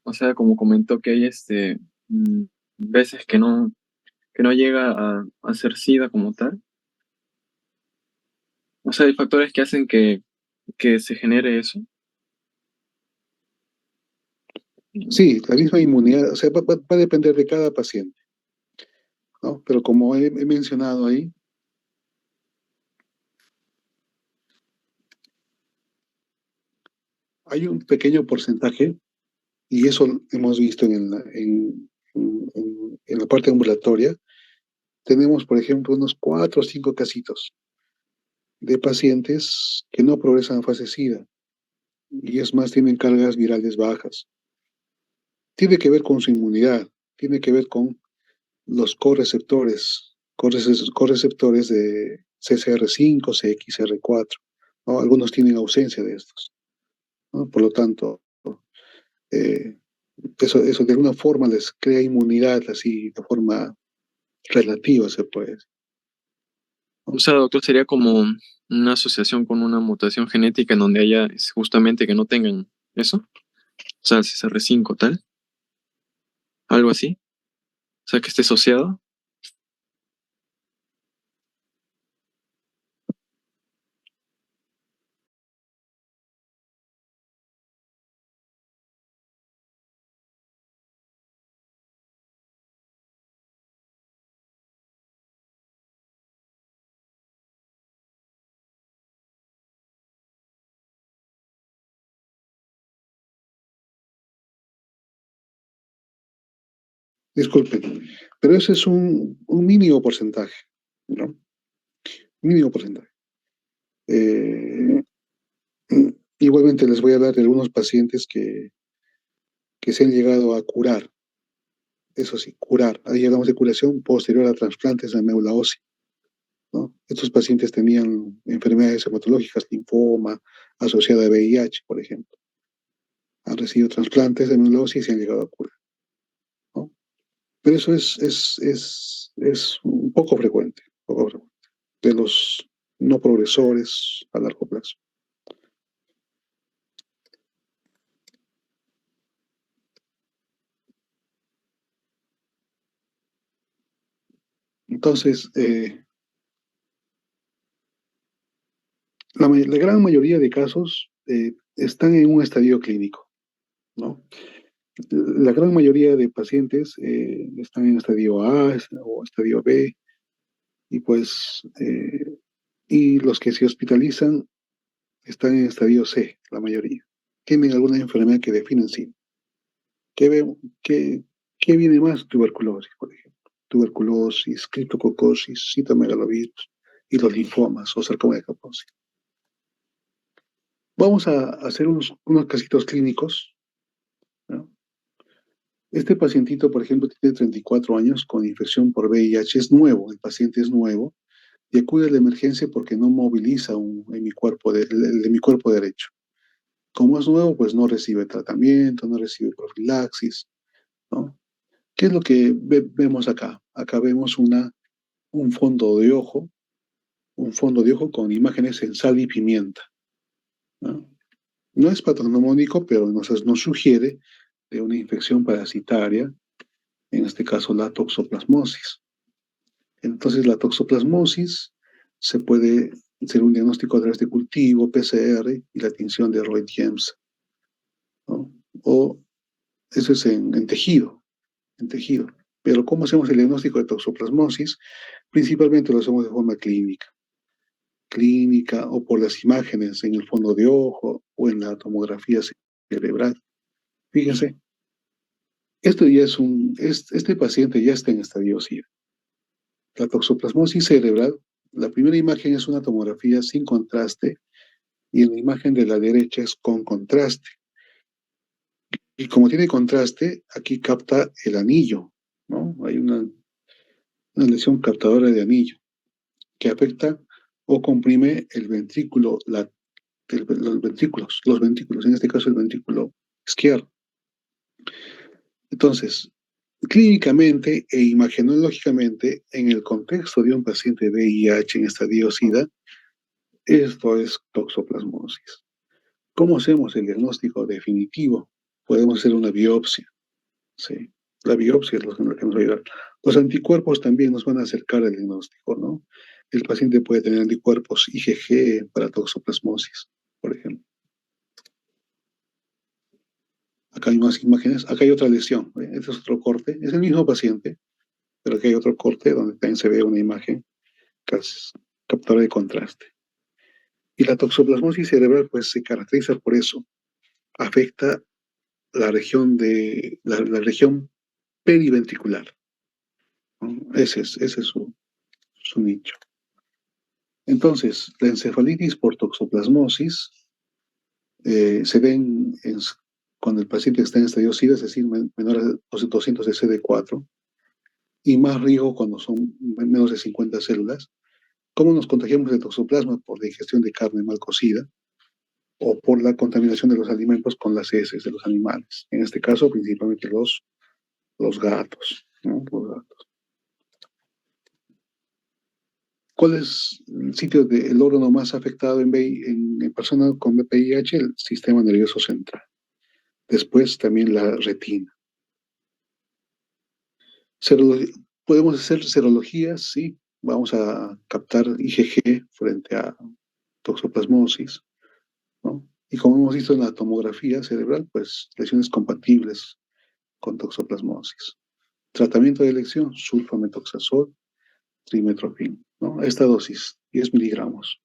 S2: o sea, como comentó que hay mm, veces que no llega a ser SIDA como tal? O sea, hay factores que hacen que se genere eso.
S1: Sí, la misma inmunidad, o sea, va a depender de cada paciente, ¿no? Pero como he mencionado ahí, hay un pequeño porcentaje, y eso hemos visto en la parte ambulatoria. Tenemos, por ejemplo, unos 4 o 5 casitos de pacientes que no progresan a fase SIDA, y es más, tienen cargas virales bajas. Tiene que ver con su inmunidad, tiene que ver con los correceptores de CCR5, CXR4, ¿no? Algunos tienen ausencia de estos, ¿no? Por lo tanto, eh, eso de alguna forma les crea inmunidad así de forma relativa, se puede decir,
S2: O
S1: ¿no?
S2: sea, doctor, sería como una asociación con una mutación genética en donde haya justamente que no tengan eso. O sea, el CCR5 tal, algo así. O sea, que esté asociado.
S1: Disculpen, pero ese es un mínimo porcentaje, ¿no? Mínimo porcentaje. Eh, Igualmente les voy a hablar de algunos pacientes que se han llegado a curar. Eso sí, curar. Ahí hablamos de curación posterior a trasplantes de médula ósea, ¿no? Estos pacientes tenían enfermedades hematológicas, linfoma, asociada a VIH, por ejemplo. Han recibido trasplantes de médula ósea y se han llegado a curar, ¿no? Pero eso es un poco frecuente, de los no progresores a largo plazo. Entonces, gran mayoría de casos están en un estadio clínico, ¿no? La gran mayoría de pacientes están en estadio A o estadio B, y pues, y los que se hospitalizan están en estadio C, la mayoría. Tienen alguna enfermedad que definen sí. ¿Qué, qué, qué viene más? Tuberculosis, por ejemplo. Tuberculosis, criptococosis, citomegalovirus y los linfomas o sarcoma de Kaposi. Vamos a hacer unos casitos clínicos, ¿no? Este pacientito, por ejemplo, tiene 34 años con infección por VIH, es nuevo, el paciente es nuevo, y acude a la emergencia porque no moviliza el de mi cuerpo derecho. Como es nuevo, pues no recibe tratamiento, no recibe profilaxis, ¿no? ¿Qué es lo que vemos acá? Acá vemos un fondo de ojo, un fondo de ojo con imágenes en sal y pimienta, ¿no? No es patognomónico, pero nos sugiere de una infección parasitaria, en este caso la toxoplasmosis. Entonces, la toxoplasmosis se puede hacer un diagnóstico a través de cultivo, PCR y la tinción de Roy-James, ¿no? O eso es en tejido. Pero ¿cómo hacemos el diagnóstico de toxoplasmosis? Principalmente lo hacemos de forma clínica o por las imágenes en el fondo de ojo o en la tomografía cerebral. Fíjense, este paciente ya está en estadio SIDA. La toxoplasmosis cerebral, la primera imagen es una tomografía sin contraste y en la imagen de la derecha es con contraste. Y como tiene contraste, aquí capta el anillo, ¿no? Hay una lesión captadora de anillo que afecta o comprime el ventrículo, los ventrículos, en este caso el ventrículo izquierdo. Entonces, clínicamente e imagenológicamente, en el contexto de un paciente VIH en estadio SIDA, esto es toxoplasmosis. ¿Cómo hacemos el diagnóstico definitivo? Podemos hacer una biopsia, ¿sí? La biopsia es lo que nos va a ayudar. Los anticuerpos también nos van a acercar al diagnóstico, ¿no? El paciente puede tener anticuerpos IgG para toxoplasmosis, por ejemplo. Acá hay más imágenes, acá hay otra lesión, ¿eh? Este es otro corte, es el mismo paciente, pero aquí hay otro corte donde también se ve una imagen captura de contraste. Y la toxoplasmosis cerebral pues se caracteriza por eso, afecta la región periventricular, ¿no? Ese es su nicho. Entonces, la encefalitis por toxoplasmosis se ven cuando el paciente está en estadio SIDA, es decir, menor a 200 de CD4, y más riesgo cuando son menos de 50 células. ¿Cómo nos contagiamos de toxoplasma? Por la ingestión de carne mal cocida o por la contaminación de los alimentos con las heces de los animales. En este caso, principalmente los gatos, ¿no? Los gatos. ¿Cuál es el sitio del órgano más afectado en personas con VIH? El sistema nervioso central. Después también la retina. ¿Podemos hacer serologías? Sí. Vamos a captar IgG frente a toxoplasmosis, ¿no? Y como hemos visto en la tomografía cerebral, pues lesiones compatibles con toxoplasmosis. Tratamiento de elección, sulfamethoxazol, trimetoprim, ¿no? Esta dosis, 10 miligramos.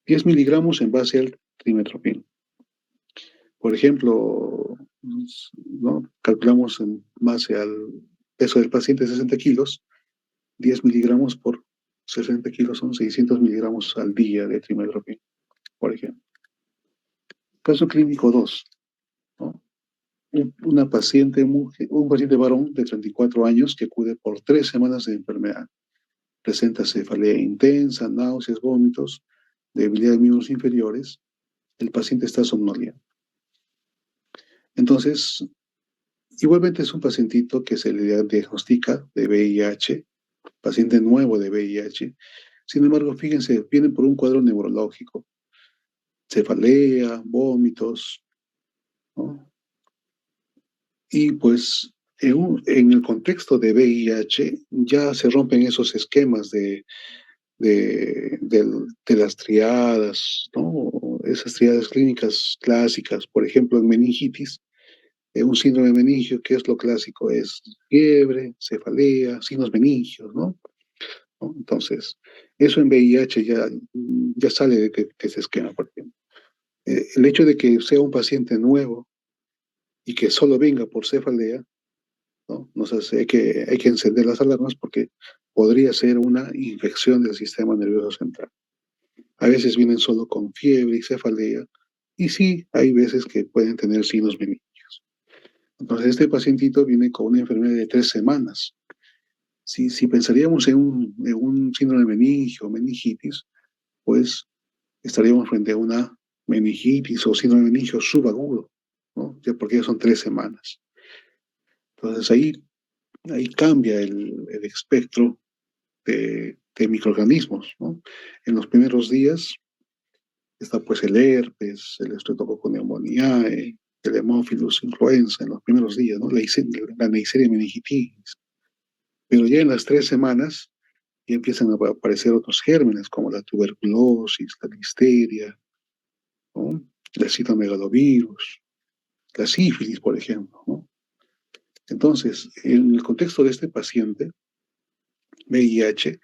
S1: 10 miligramos en base al trimetoprim. Por ejemplo, ¿no? Calculamos en base al peso del paciente 60 kilos, 10 miligramos por 60 kilos son 600 miligramos al día de trimetoprim, por ejemplo. Caso clínico 2, ¿no? Un paciente varón de 34 años que acude por 3 semanas de enfermedad. Presenta cefalea intensa, náuseas, vómitos, debilidad de miembros inferiores. El paciente está somnoliento. Entonces, igualmente es un pacientito que se le diagnostica de VIH, paciente nuevo de VIH. Sin embargo, fíjense, viene por un cuadro neurológico, cefalea, vómitos, ¿no? Y pues en el contexto de VIH ya se rompen esos esquemas de las triadas, ¿no? esas triadas clínicas clásicas, por ejemplo, en meningitis, un síndrome meningio, ¿qué es lo clásico? Es fiebre, cefalea, signos meningios, ¿no? Entonces, eso en VIH ya sale de ese esquema, por ejemplo. El hecho de que sea un paciente nuevo y que solo venga por cefalea, ¿no? Nos hace, hay que encender las alarmas porque podría ser una infección del sistema nervioso central. A veces vienen solo con fiebre y cefalea, y sí, hay veces que pueden tener signos meningios. Entonces, este pacientito viene con una enfermedad de 3 semanas. Si pensaríamos en un síndrome meningio o meningitis, pues estaríamos frente a una meningitis o síndrome meningio subagudo, ¿no? Ya porque ya son 3 semanas. Entonces ahí cambia el espectro de microorganismos, ¿no? En los primeros días está pues el herpes, el Streptococcus pneumoniae, el Haemophilus influenza en los primeros días, ¿no? La Neisseria meningitis. Pero ya en las 3 semanas ya empiezan a aparecer otros gérmenes como la tuberculosis, la listeria, ¿no? La citomegalovirus, la sífilis, por ejemplo, ¿no? Entonces, en el contexto de este paciente, VIH,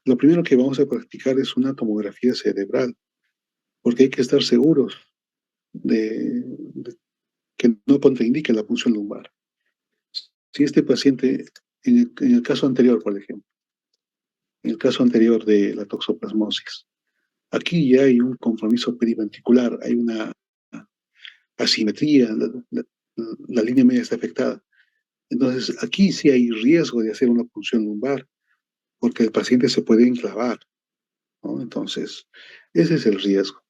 S1: lo primero que vamos a practicar es una tomografía cerebral, porque hay que estar seguros de que no contraindique la punción lumbar. Si este paciente, en el caso anterior, por ejemplo, en el caso anterior de la toxoplasmosis, aquí ya hay un compromiso periventricular, hay una asimetría, la línea media está afectada. Entonces, aquí sí hay riesgo de hacer una punción lumbar, porque el paciente se puede enclavar, ¿no? Entonces, ese es el riesgo.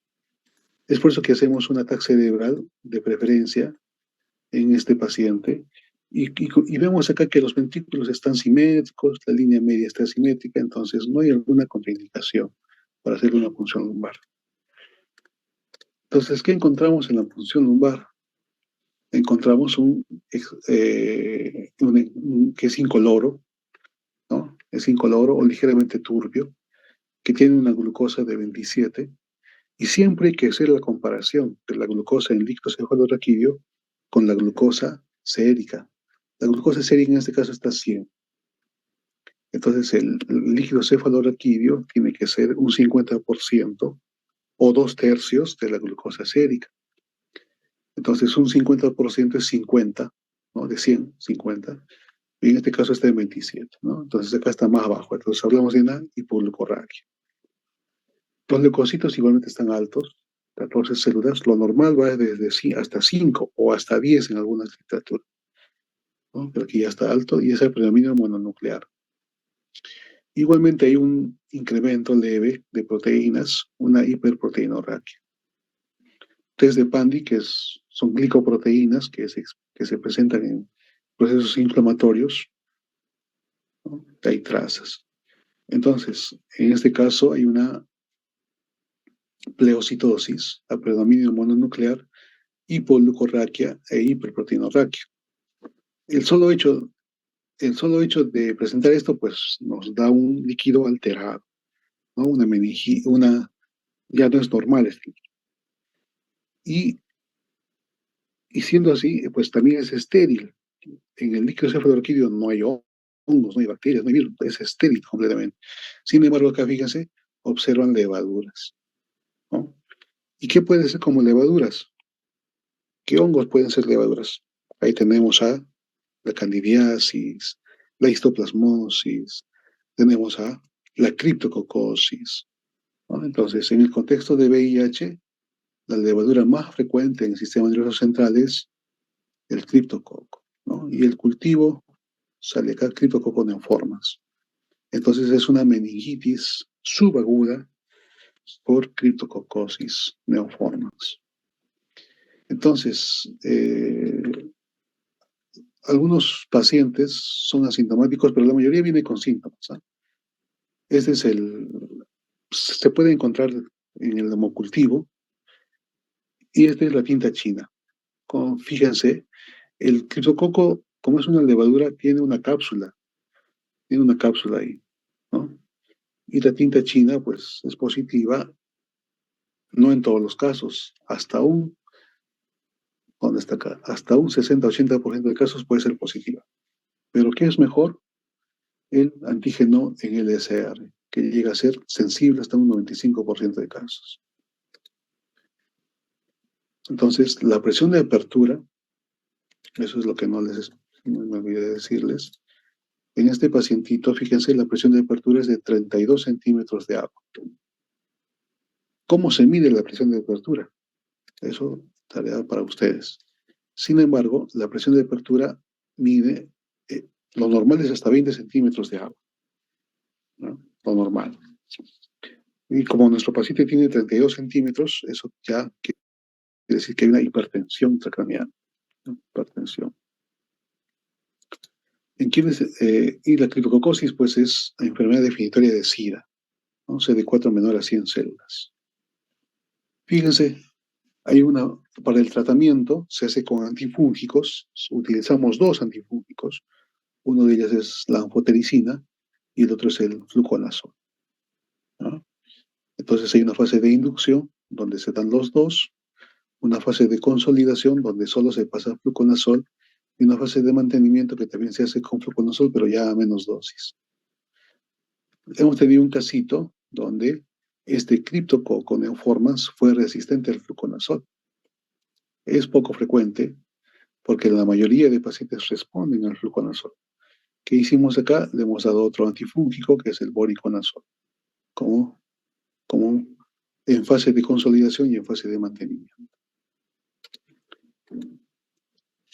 S1: Es por eso que hacemos un ataque cerebral de preferencia en este paciente y vemos acá que los ventrículos están simétricos, la línea media está simétrica, entonces no hay alguna contraindicación para hacer una punción lumbar. Entonces, ¿qué encontramos en la punción lumbar? Encontramos que es incoloro, ¿no? Es incoloro o ligeramente turbio, que tiene una glucosa de 27, y siempre hay que hacer la comparación de la glucosa en líquido cefalorraquídeo con la glucosa sérica. La glucosa sérica en este caso está 100. Entonces el líquido cefalorraquídeo tiene que ser un 50% o 2/3 de la glucosa sérica. Entonces un 50% es 50, ¿no? De 100, 50. Y en este caso está en 27, ¿no? Entonces acá está más bajo. Entonces hablamos de una hipoglucorraquia. Los leucocitos igualmente están altos, 14 células. Lo normal va desde hasta 5 o hasta 10 en algunas literaturas, ¿no? Pero aquí ya está alto y es el predominio mononuclear. Igualmente hay un incremento leve de proteínas, una hiperproteinorraquia. Test de Pandy, son glicoproteínas que se presentan en procesos inflamatorios, ¿no? Hay trazas. Entonces, en este caso hay una pleocitosis a predominio mononuclear, hipoglucorraquia e hiperproteinorraquia. El solo hecho, el solo hecho de presentar esto, pues nos da un líquido alterado, ¿no? Ya no es normal este líquido. Y siendo así, pues también es estéril. En el líquido cefalorraquídeo no hay hongos, no hay bacterias, no hay virus, es estéril completamente. Sin embargo, acá fíjense, observan levaduras, ¿no? ¿Y qué puede ser como levaduras? ¿Qué hongos pueden ser levaduras? Ahí tenemos a la candidiasis, la histoplasmosis, tenemos a la criptococosis, ¿no? Entonces, en el contexto de VIH, la levadura más frecuente en el sistema nervioso central es el criptococo, ¿no? Y el cultivo sale acá criptococo neoformas. Entonces es una meningitis subaguda por criptococosis neoformas. Entonces, algunos pacientes son asintomáticos, pero la mayoría viene con síntomas, ¿eh? Este es se puede encontrar en el hemocultivo, y esta es la tinta china. Fíjense, el criptococo, como es una levadura, tiene una cápsula ahí, ¿no? Y la tinta china, pues, es positiva No en todos los casos, ¿dónde está acá? Hasta un 60-80% de casos puede ser positiva. Pero ¿qué es mejor? El antígeno en LSR, que llega a ser sensible hasta un 95% de casos. Entonces, la presión de apertura, eso es lo que no me olvidé decirles. En este pacientito, fíjense, la presión de apertura es de 32 centímetros de agua. ¿Cómo se mide la presión de apertura? Eso, tarea para ustedes. Sin embargo, la presión de apertura mide, lo normal es hasta 20 centímetros de agua, ¿no? Lo normal. Y como nuestro paciente tiene 32 centímetros, eso ya quiere decir que hay una hipertensión intracraneal, ¿no? Hipertensión. Y la criptococosis, pues, es la enfermedad definitoria de SIDA, ¿no? CD4 menor a 100 células. Fíjense, para el tratamiento se hace con antifúngicos, utilizamos dos antifúngicos, uno de ellos es la anfotericina y el otro es el fluconazol, ¿no? Entonces hay una fase de inducción donde se dan los dos, una fase de consolidación donde solo se pasa fluconazol y una fase de mantenimiento que también se hace con fluconazol, pero ya a menos dosis. Hemos tenido un casito donde este criptococo neoformans fue resistente al fluconazol. Es poco frecuente porque la mayoría de pacientes responden al fluconazol. ¿Qué hicimos acá? Le hemos dado otro antifúngico que es el voriconazol, como, como en fase de consolidación y en fase de mantenimiento.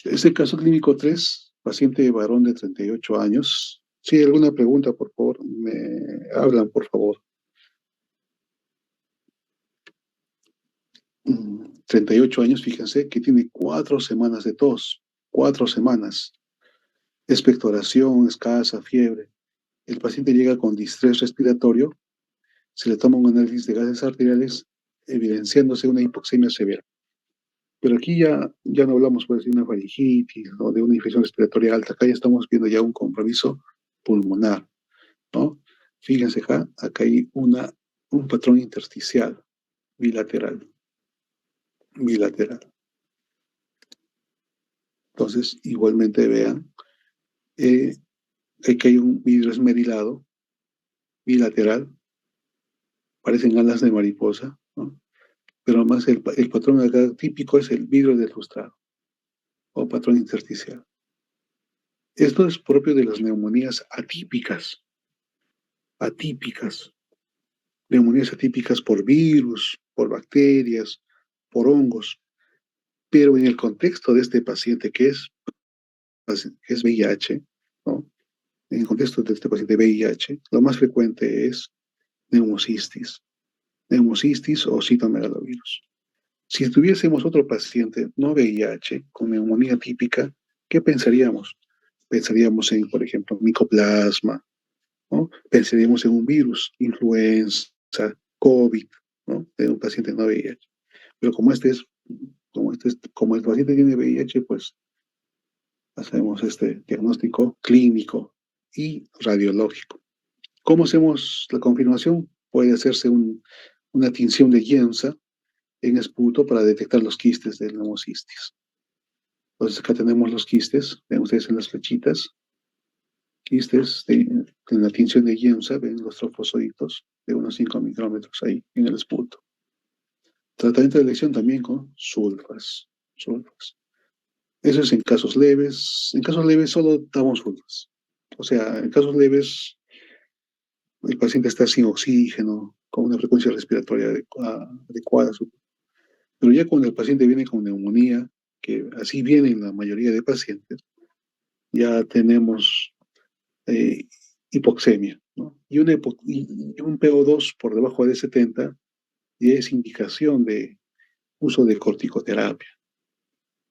S1: Este caso clínico 3, paciente varón de 38 años. Si hay alguna pregunta, por favor, me hablan, por favor. 38 años, fíjense que tiene 4 semanas de tos, 4 semanas, expectoración escasa, fiebre. El paciente llega con distrés respiratorio, se le toma un análisis de gases arteriales, evidenciándose una hipoxemia severa. Pero aquí ya no hablamos pues, de una faringitis o de una infección respiratoria alta, acá ya estamos viendo ya un compromiso pulmonar, ¿no? Fíjense acá hay un patrón intersticial bilateral. Entonces, igualmente vean, aquí hay un vidrio esmerilado, bilateral, parecen alas de mariposa, ¿no? Pero más el patrón acá típico es el vidrio deflustrado o patrón intersticial. Esto es propio de las neumonías atípicas, neumonías atípicas por virus, por bacterias, por hongos, pero en el contexto de este paciente que es VIH, ¿no? En el contexto de este paciente VIH, lo más frecuente es neumocistis o citomegalovirus. Si tuviésemos otro paciente no VIH con neumonía típica, ¿qué pensaríamos? Pensaríamos en, por ejemplo, micoplasma, ¿no? Pensaríamos en un virus, influenza, COVID, ¿no? De un paciente no VIH. Pero como el paciente tiene VIH, pues hacemos este diagnóstico clínico y radiológico. ¿Cómo hacemos la confirmación? Puede hacerse una tinción de Giemsa en esputo para detectar los quistes del neumocistis. Entonces acá tenemos los quistes, ven ustedes en las flechitas, quistes en la tinción de Giemsa, ven los trofosoditos de unos 5 micrómetros ahí en el esputo. Tratamiento de elección también con sulfas. Eso es en casos leves. En casos leves solo damos sulfas. O sea, en casos leves el paciente está sin oxígeno, con una frecuencia respiratoria adecuada. Pero ya cuando el paciente viene con neumonía, que así vienen la mayoría de pacientes, ya tenemos eh, hipoxemia, ¿no? Y un PO2 por debajo de 70 ya es indicación de uso de corticoterapia,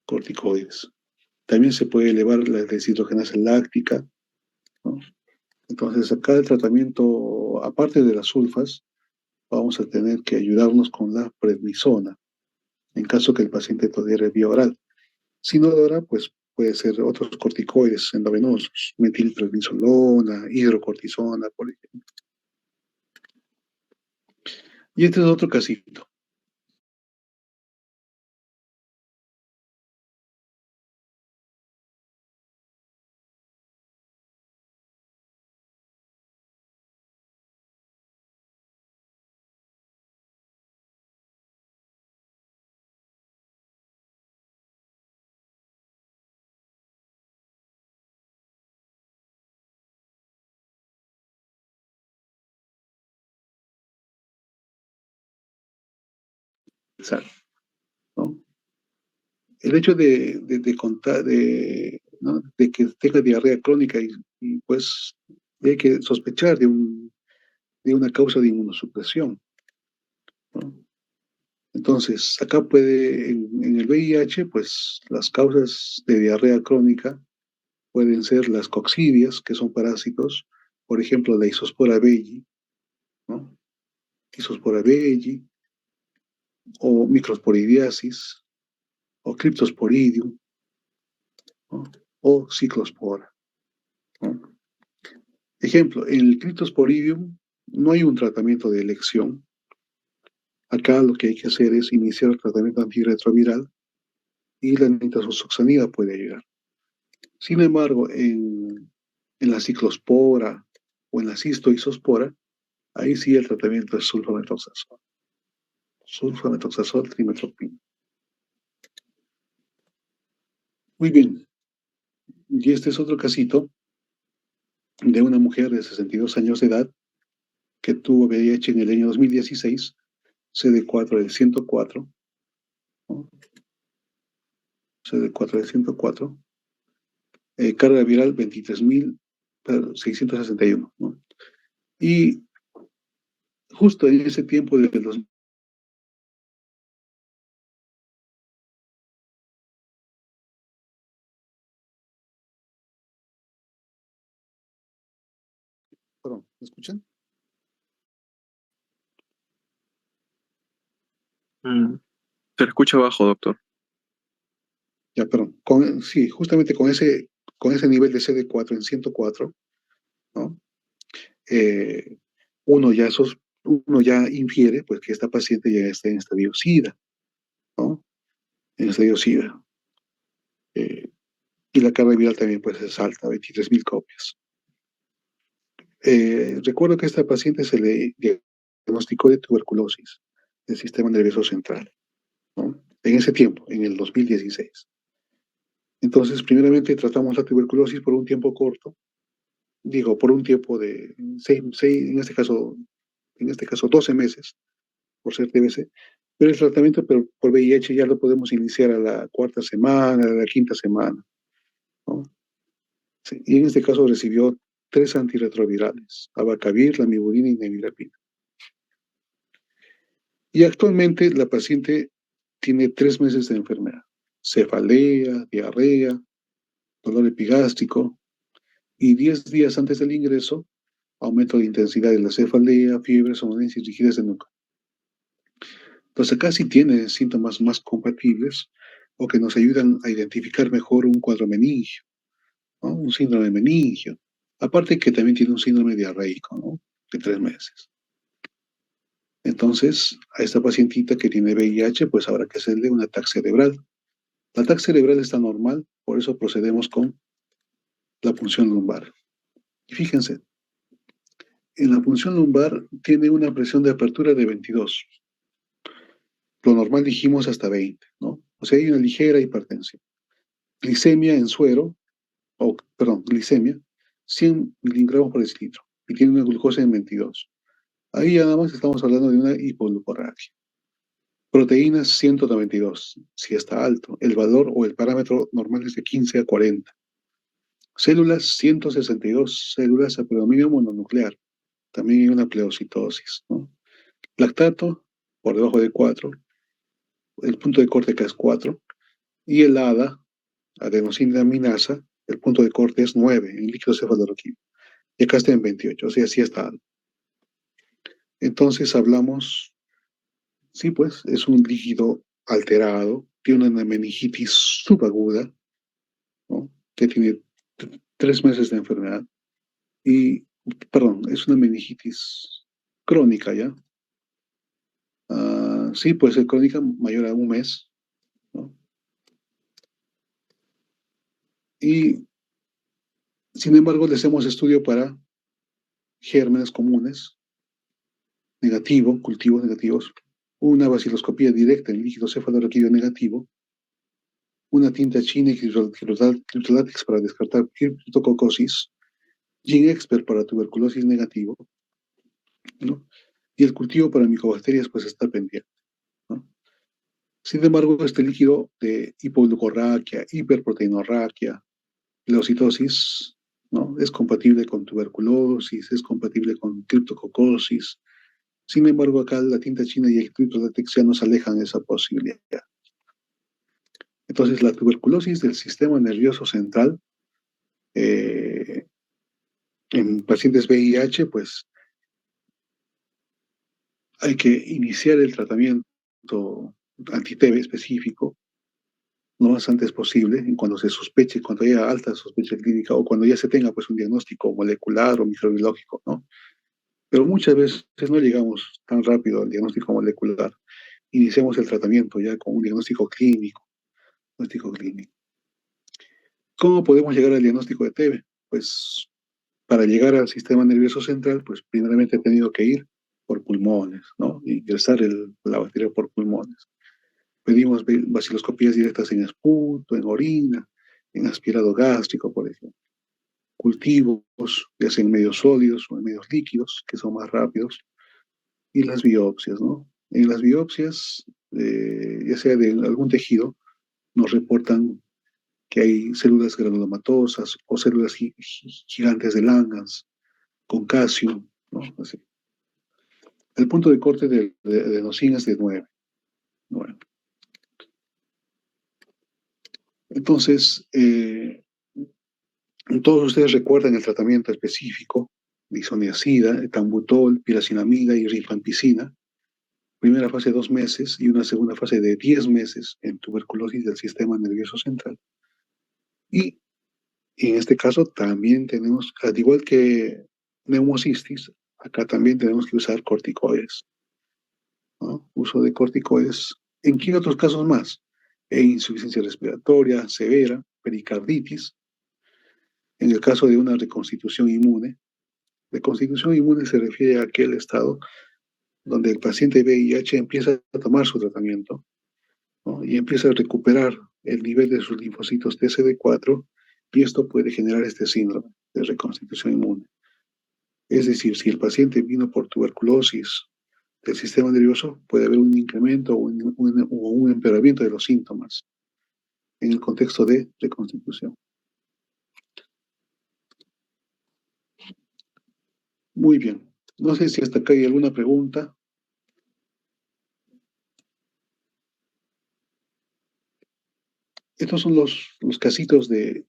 S1: corticoides. También se puede elevar la deshidrogenasa láctica, ¿no? Entonces, acá el tratamiento, aparte de las sulfas, vamos a tener que ayudarnos con la prednisona, en caso que el paciente tolere vía oral. Si no logra, pues puede ser otros corticoides endovenosos, metilprednisolona, hidrocortisona, por ejemplo. Y este es otro casito. ¿no? El hecho de contar, ¿no? de que tenga diarrea crónica y, pues hay que sospechar de una causa de inmunosupresión, ¿no? Entonces, acá en el VIH, pues las causas de diarrea crónica pueden ser las coccidias, que son parásitos, por ejemplo, la Isospora belli, ¿no? Isospora belli, o microsporidiasis, o Cryptosporidium, ¿no? O Ciclospora, ¿no? Ejemplo, en el Cryptosporidium no hay un tratamiento de elección. Acá lo que hay que hacer es iniciar el tratamiento antirretroviral y la nitazoxanida puede ayudar. Sin embargo, en la ciclospora o en la cistoisospora, ahí sí el tratamiento es sulfamethoxazol. Sulfamethoxazol, trimetoprim. Muy bien. Y este es otro casito de una mujer de 62 años de edad que tuvo VIH en el año 2016, CD4 de 104, ¿no? CD4 de 104, carga viral 23.661, ¿no? Y justo en ese tiempo de los... Perdón, ¿me escuchan?
S2: Mm, Se le escucha bajo, doctor.
S1: Ya, perdón. Sí, justamente con ese nivel de CD4 en 104, ¿no? Eh, uno, uno ya infiere pues, que esta paciente ya está en estadio SIDA, ¿no? En estadio SIDA. Eh, y la carga viral también pues, es alta, 23.000 copias. Recuerdo que a esta paciente se le diagnosticó de tuberculosis del sistema nervioso central, ¿no? En ese tiempo, en el 2016. Entonces, primeramente tratamos la tuberculosis por un tiempo corto, digo, por un tiempo de en este caso 12 meses, por ser TBC, pero el tratamiento por VIH ya lo podemos iniciar a la cuarta semana, a la quinta semana, ¿no? Sí, y en este caso recibió 3 antirretrovirales, abacavir, lamivudina y nevirapina. Y actualmente la paciente tiene 3 meses de enfermedad, cefalea, diarrea, dolor epigástrico, y 10 días antes del ingreso, aumento de intensidad de la cefalea, fiebre, somnolencia y rigidez de nuca. Entonces acá sí tiene síntomas más compatibles o que nos ayudan a identificar mejor un cuadro meningio, ¿no? Un síndrome meningio. Aparte que también tiene un síndrome diarreico, ¿no? De 3 meses. Entonces, a esta pacientita que tiene VIH, pues habrá que hacerle un ataque cerebral. La ataque cerebral está normal, por eso procedemos con la punción lumbar. Y fíjense, en la punción lumbar tiene una presión de apertura de 22. Lo normal dijimos hasta 20, ¿no? O sea, hay una ligera hipertensión. Glicemia en suero, perdón, glicemia, 100 miligramos por decilitro. Y tiene una glucosa en 22. Ahí ya nada más estamos hablando de una hipoglucemia. Proteínas 192, si está alto. El valor o el parámetro normal es de 15 a 40. Células 162 células a predominio mononuclear. También hay una pleocitosis, ¿no? Lactato por debajo de 4. El punto de corte acá es 4. Y el ADA, adenosina aminasa, el punto de corte es 9 en líquido cefalorraquídeo. Y acá está en 28, o sea, sí está alto. Entonces hablamos, sí, pues es un líquido alterado, tiene una meningitis subaguda, ¿no? Que tiene 3 meses de enfermedad. Y, perdón, es una meningitis crónica, ¿ya? Sí, puede ser crónica mayor a un mes, ¿no? Y, sin embargo, le hacemos estudio para gérmenes comunes, negativo, cultivos negativos, una vaciloscopía directa en líquido cefalorraquídeo negativo, una tinta china y criptolátex para descartar criptococosis, GeneXpert para tuberculosis negativo, ¿no? Y el cultivo para micobacterias pues está pendiente, ¿no? Sin embargo, este líquido de hipoglucorraquia, hiperproteinorraquia, leucitosis, ¿no? Es compatible con tuberculosis, es compatible con criptococosis. Sin embargo, acá la tinta china y el criptolátex ya nos alejan de esa posibilidad. Entonces, la tuberculosis del sistema nervioso central eh, en pacientes VIH, pues hay que iniciar el tratamiento anti-TB específico lo más antes posible, en cuando se sospeche, cuando haya alta sospecha clínica o cuando ya se tenga pues un diagnóstico molecular o microbiológico, ¿no? Pero muchas veces no llegamos tan rápido al diagnóstico molecular. Iniciamos el tratamiento ya con un diagnóstico clínico. Diagnóstico clínico. ¿Cómo podemos llegar al diagnóstico de TB? Pues para llegar al sistema nervioso central, pues primeramente he tenido que ir por pulmones, ¿no? Ingresar la bacteria por pulmones. Pedimos vaciloscopías directas en esputo, en orina, en aspirado gástrico, por ejemplo. Cultivos, ya sea en medios sólidos o en medios líquidos, que son más rápidos, y las biopsias, ¿no? En las biopsias, ya sea de algún tejido, nos reportan que hay células granulomatosas o células gigantes de Langhans con calcio, ¿no? Así. El punto de corte de adenosina es de 9. Entonces, todos ustedes recuerdan el tratamiento específico de isoniazida, etambutol, piracinamida y rifampicina. Primera fase 2 meses y una segunda fase de 10 meses en tuberculosis del sistema nervioso central. Y en este caso también tenemos, al igual que neumocistis, acá también tenemos que usar corticoides, ¿no? Uso de corticoides. ¿En qué otros casos más? En insuficiencia respiratoria severa, pericarditis. En el caso de una reconstitución inmune, reconstitución inmune se refiere a aquel estado donde el paciente VIH empieza a tomar su tratamiento, ¿no? Y empieza a recuperar el nivel de sus linfocitos TCD4 y esto puede generar este síndrome de reconstitución inmune. Es decir, si el paciente vino por tuberculosis del sistema nervioso, puede haber un incremento o un empeoramiento de los síntomas en el contexto de reconstitución. Muy bien. No sé si hasta acá hay alguna pregunta. Estos son los casitos de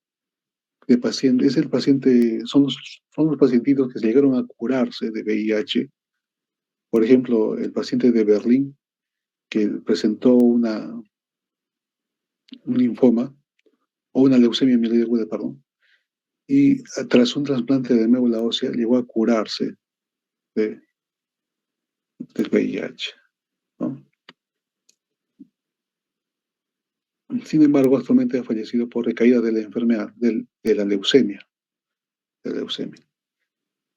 S1: pacientes. Es el paciente, son los pacientitos que se llegaron a curarse de VIH. Por ejemplo, el paciente de Berlín que presentó un linfoma o una leucemia mieloide aguda, perdón, y tras un trasplante de médula ósea llegó a curarse de, del VIH, ¿no? Sin embargo, actualmente ha fallecido por recaída de la enfermedad, de la leucemia, de la leucemia.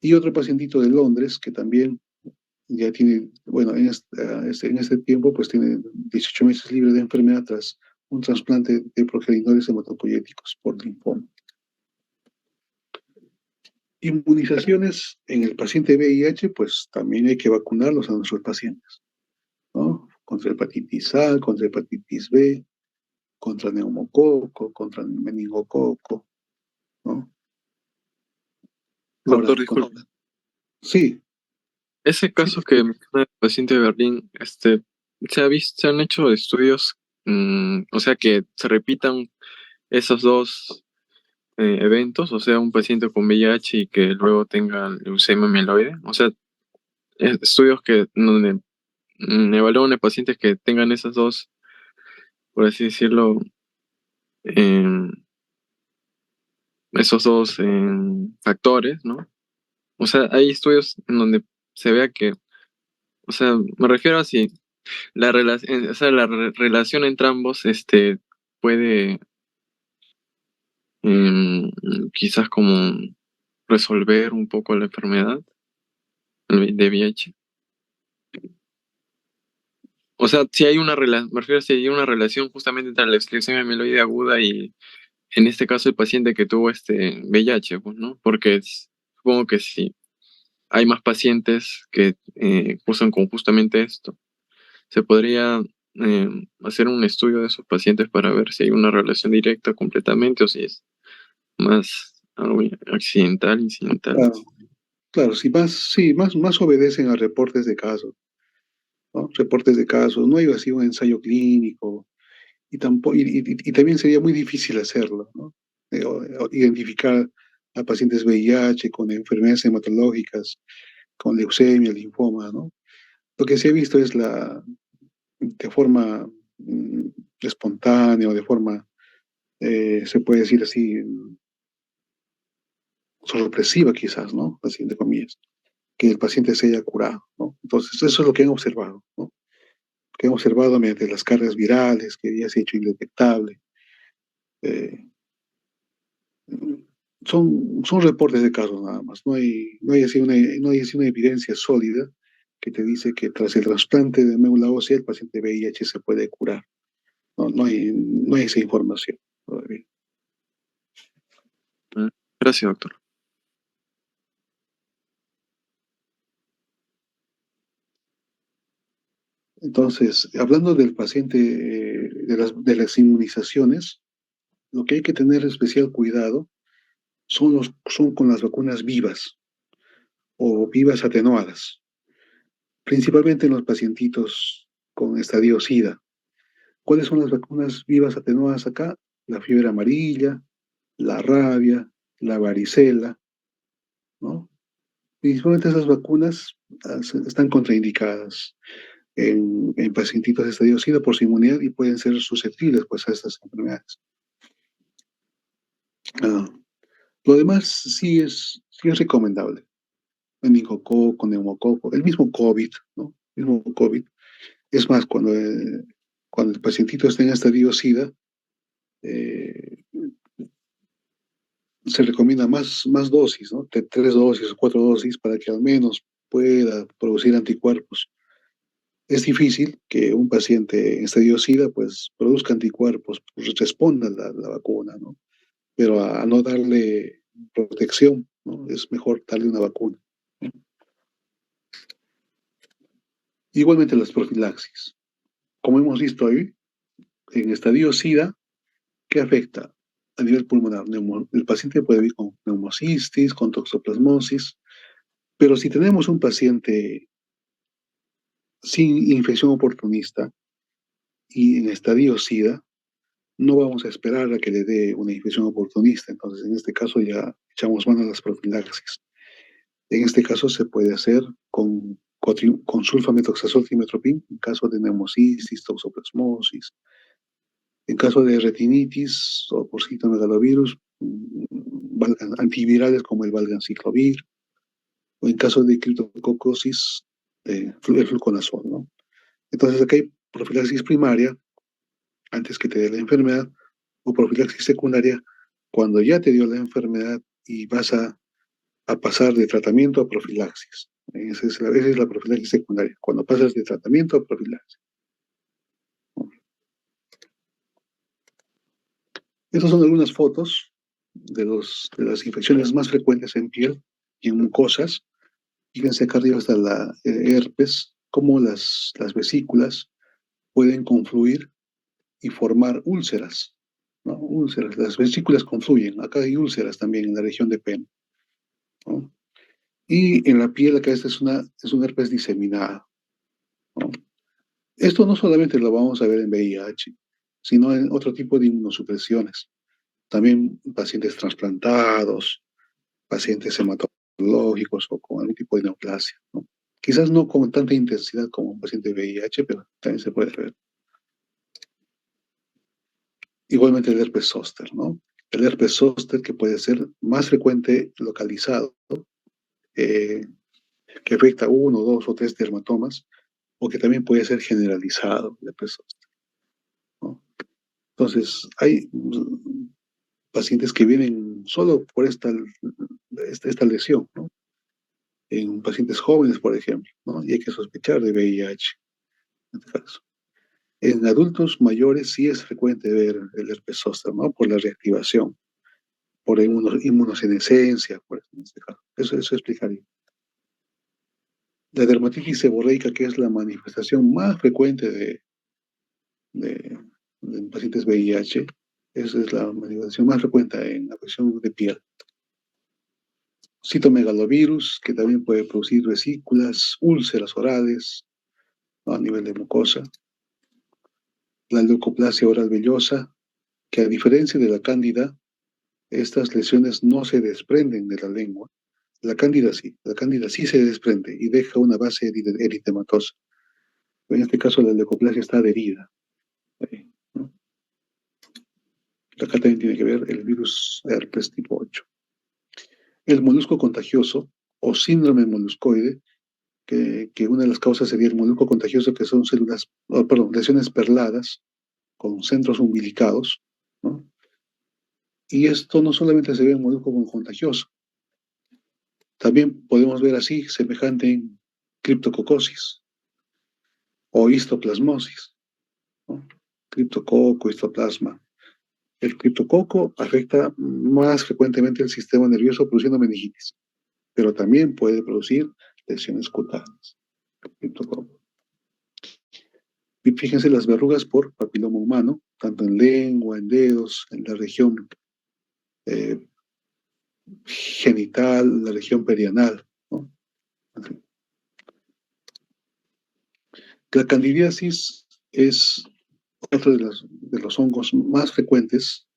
S1: Y otro pacientito de Londres que también ya tiene, bueno, en este tiempo pues tiene 18 meses libre de enfermedad tras un trasplante de progenitores hematopoyéticos por linfoma. Inmunizaciones en el paciente VIH, pues también hay que vacunarlos a nuestros pacientes, ¿no? Contra hepatitis A, contra hepatitis B, contra neumococo, contra meningococo, ¿no? Ahora,
S2: Doctor, disculpe.
S1: sí,
S2: Ese
S1: sí,
S2: caso que menciona el paciente de Berlín, se han hecho estudios, o sea, que se repitan esos dos eventos, o sea, un paciente con VIH y que luego tenga leucemia mieloide, o sea, estudios que donde evalúan a pacientes que tengan esos dos, por así decirlo, em, esos dos factores, ¿no? O sea, hay estudios en donde se vea que, o sea, me refiero a si la relación, o sea, relación entre ambos, puede em, quizás como resolver un poco la enfermedad de VIH. O sea, si hay una relación, me refiero a si hay una relación justamente entre la leucemia mieloide aguda y en este caso el paciente que tuvo este VIH, pues, ¿no? Porque supongo que si hay más pacientes que cursan con justamente esto, se podría hacer un estudio de esos pacientes para ver si hay una relación directa completamente o si es más algo accidental, incidental.
S1: Claro, claro, si más, sí, más obedecen a reportes de casos, ¿no? Reportes de casos, no hay así un ensayo clínico, y, tampoco, y también sería muy difícil hacerlo, ¿no? Identificar a pacientes VIH con enfermedades hematológicas, con leucemia, linfoma, ¿no? Lo que se ha visto es de forma mm, espontánea o de forma, se puede decir así, sorpresiva quizás, ¿no? Así, entre comillas, que el paciente se haya curado, ¿no? Entonces, eso es lo que han observado, ¿no? Que han observado mediante las cargas virales, que ya se ha hecho indetectable. Eh, son reportes de casos nada más, no hay así una evidencia sólida que te dice que tras el trasplante de médula ósea el paciente VIH se puede curar. No hay esa información todavía.
S2: Ah, gracias, doctor.
S1: Entonces, hablando del paciente, de las inmunizaciones, lo que hay que tener especial cuidado son con las vacunas vivas o vivas atenuadas, principalmente en los pacientitos con estadio SIDA. ¿Cuáles son las vacunas vivas atenuadas acá? La fiebre amarilla, la rabia, la varicela, ¿no? Principalmente esas vacunas están contraindicadas en pacientitos de estadio SIDA por su inmunidad y pueden ser susceptibles pues, a estas enfermedades. Ah, lo demás sí es recomendable. Meningococo, neumococo, el mismo COVID, ¿no? El mismo COVID. Es más, cuando el pacientito está en estadio SIDA, eh, se recomienda más dosis, ¿no? De 3 dosis o 4 dosis para que al menos pueda producir anticuerpos. Es difícil que un paciente en estadio SIDA pues produzca anticuerpos, pues responda a la vacuna, ¿no? Pero a no darle protección, ¿no? Es mejor darle una vacuna. Igualmente las profilaxis. Como hemos visto ahí, en estadio SIDA, ¿qué afecta? A nivel pulmonar, el paciente puede vivir con neumocistis, con toxoplasmosis, pero si tenemos un paciente sin infección oportunista y en estadio SIDA, no vamos a esperar a que le dé una infección oportunista. Entonces, en este caso ya echamos mano a las profilaxis. En este caso se puede hacer con sulfamethoxazol trimethoprim en caso de neumocitis, toxoplasmosis. En caso de retinitis o por citomegalovirus, antivirales como el valganciclovir, o en caso de criptococosis, el fluconazol, ¿no? Entonces, acá hay profilaxis primaria, antes que te dé la enfermedad, o profilaxis secundaria, cuando ya te dio la enfermedad y vas a pasar de tratamiento a profilaxis. Esa es la profilaxis secundaria, cuando pasas de tratamiento a profilaxis. Estas son algunas fotos de las infecciones más frecuentes en piel y en mucosas. Fíjense acá arriba está la herpes, cómo las vesículas pueden confluir y formar úlceras, ¿no? Úlceras, las vesículas confluyen, acá hay úlceras también en la región de pene, ¿no? Y en la piel acá esta es un herpes diseminado, ¿no? Esto no solamente lo vamos a ver en VIH, sino en otro tipo de inmunosupresiones. También pacientes trasplantados, pacientes hematológicos o con algún tipo de neoplasia, ¿no? Quizás no con tanta intensidad como un paciente VIH, pero también se puede ver. Igualmente el herpes zóster, ¿no? El herpes zóster que puede ser más frecuente localizado, eh, que afecta uno, dos o tres dermatomas, o que también puede ser generalizado, el herpes zóster, ¿no? Entonces, hay pacientes que vienen solo por esta lesión, ¿no? En pacientes jóvenes, por ejemplo, ¿no? Y hay que sospechar de VIH en este caso. En adultos mayores sí es frecuente ver el herpes zóster, ¿no? Por la reactivación, por inmunosenescencia, en este caso. Eso explicaría. La dermatitis seborreica, que es la manifestación más frecuente de, de pacientes VIH. Esa es la manifestación más frecuente en afección de piel. Citomegalovirus, que también puede producir vesículas, úlceras orales, ¿no?, a nivel de mucosa. La leucoplasia oral vellosa, que a diferencia de la cándida, estas lesiones no se desprenden de la lengua. La cándida sí se desprende y deja una base eritematosa. En este caso la leucoplasia está adherida, ¿no? Acá también tiene que ver el virus herpes tipo 8. El molusco contagioso o síndrome moluscoide, que una de las causas sería el molusco contagioso, que son lesiones perladas con centros umbilicados, ¿no? Y esto no solamente se ve en molusco contagioso, también podemos ver así, semejante en criptococosis o histoplasmosis, ¿no? Criptococo, histoplasma. El criptococo afecta más frecuentemente el sistema nervioso produciendo meningitis, pero también puede producir lesiones cutáneas. Criptococo. Y fíjense las verrugas por papiloma humano, tanto en lengua, en dedos, en la región eh, genital, la región perianal, ¿no? Así. La candidiasis es otro de los hongos más frecuentes,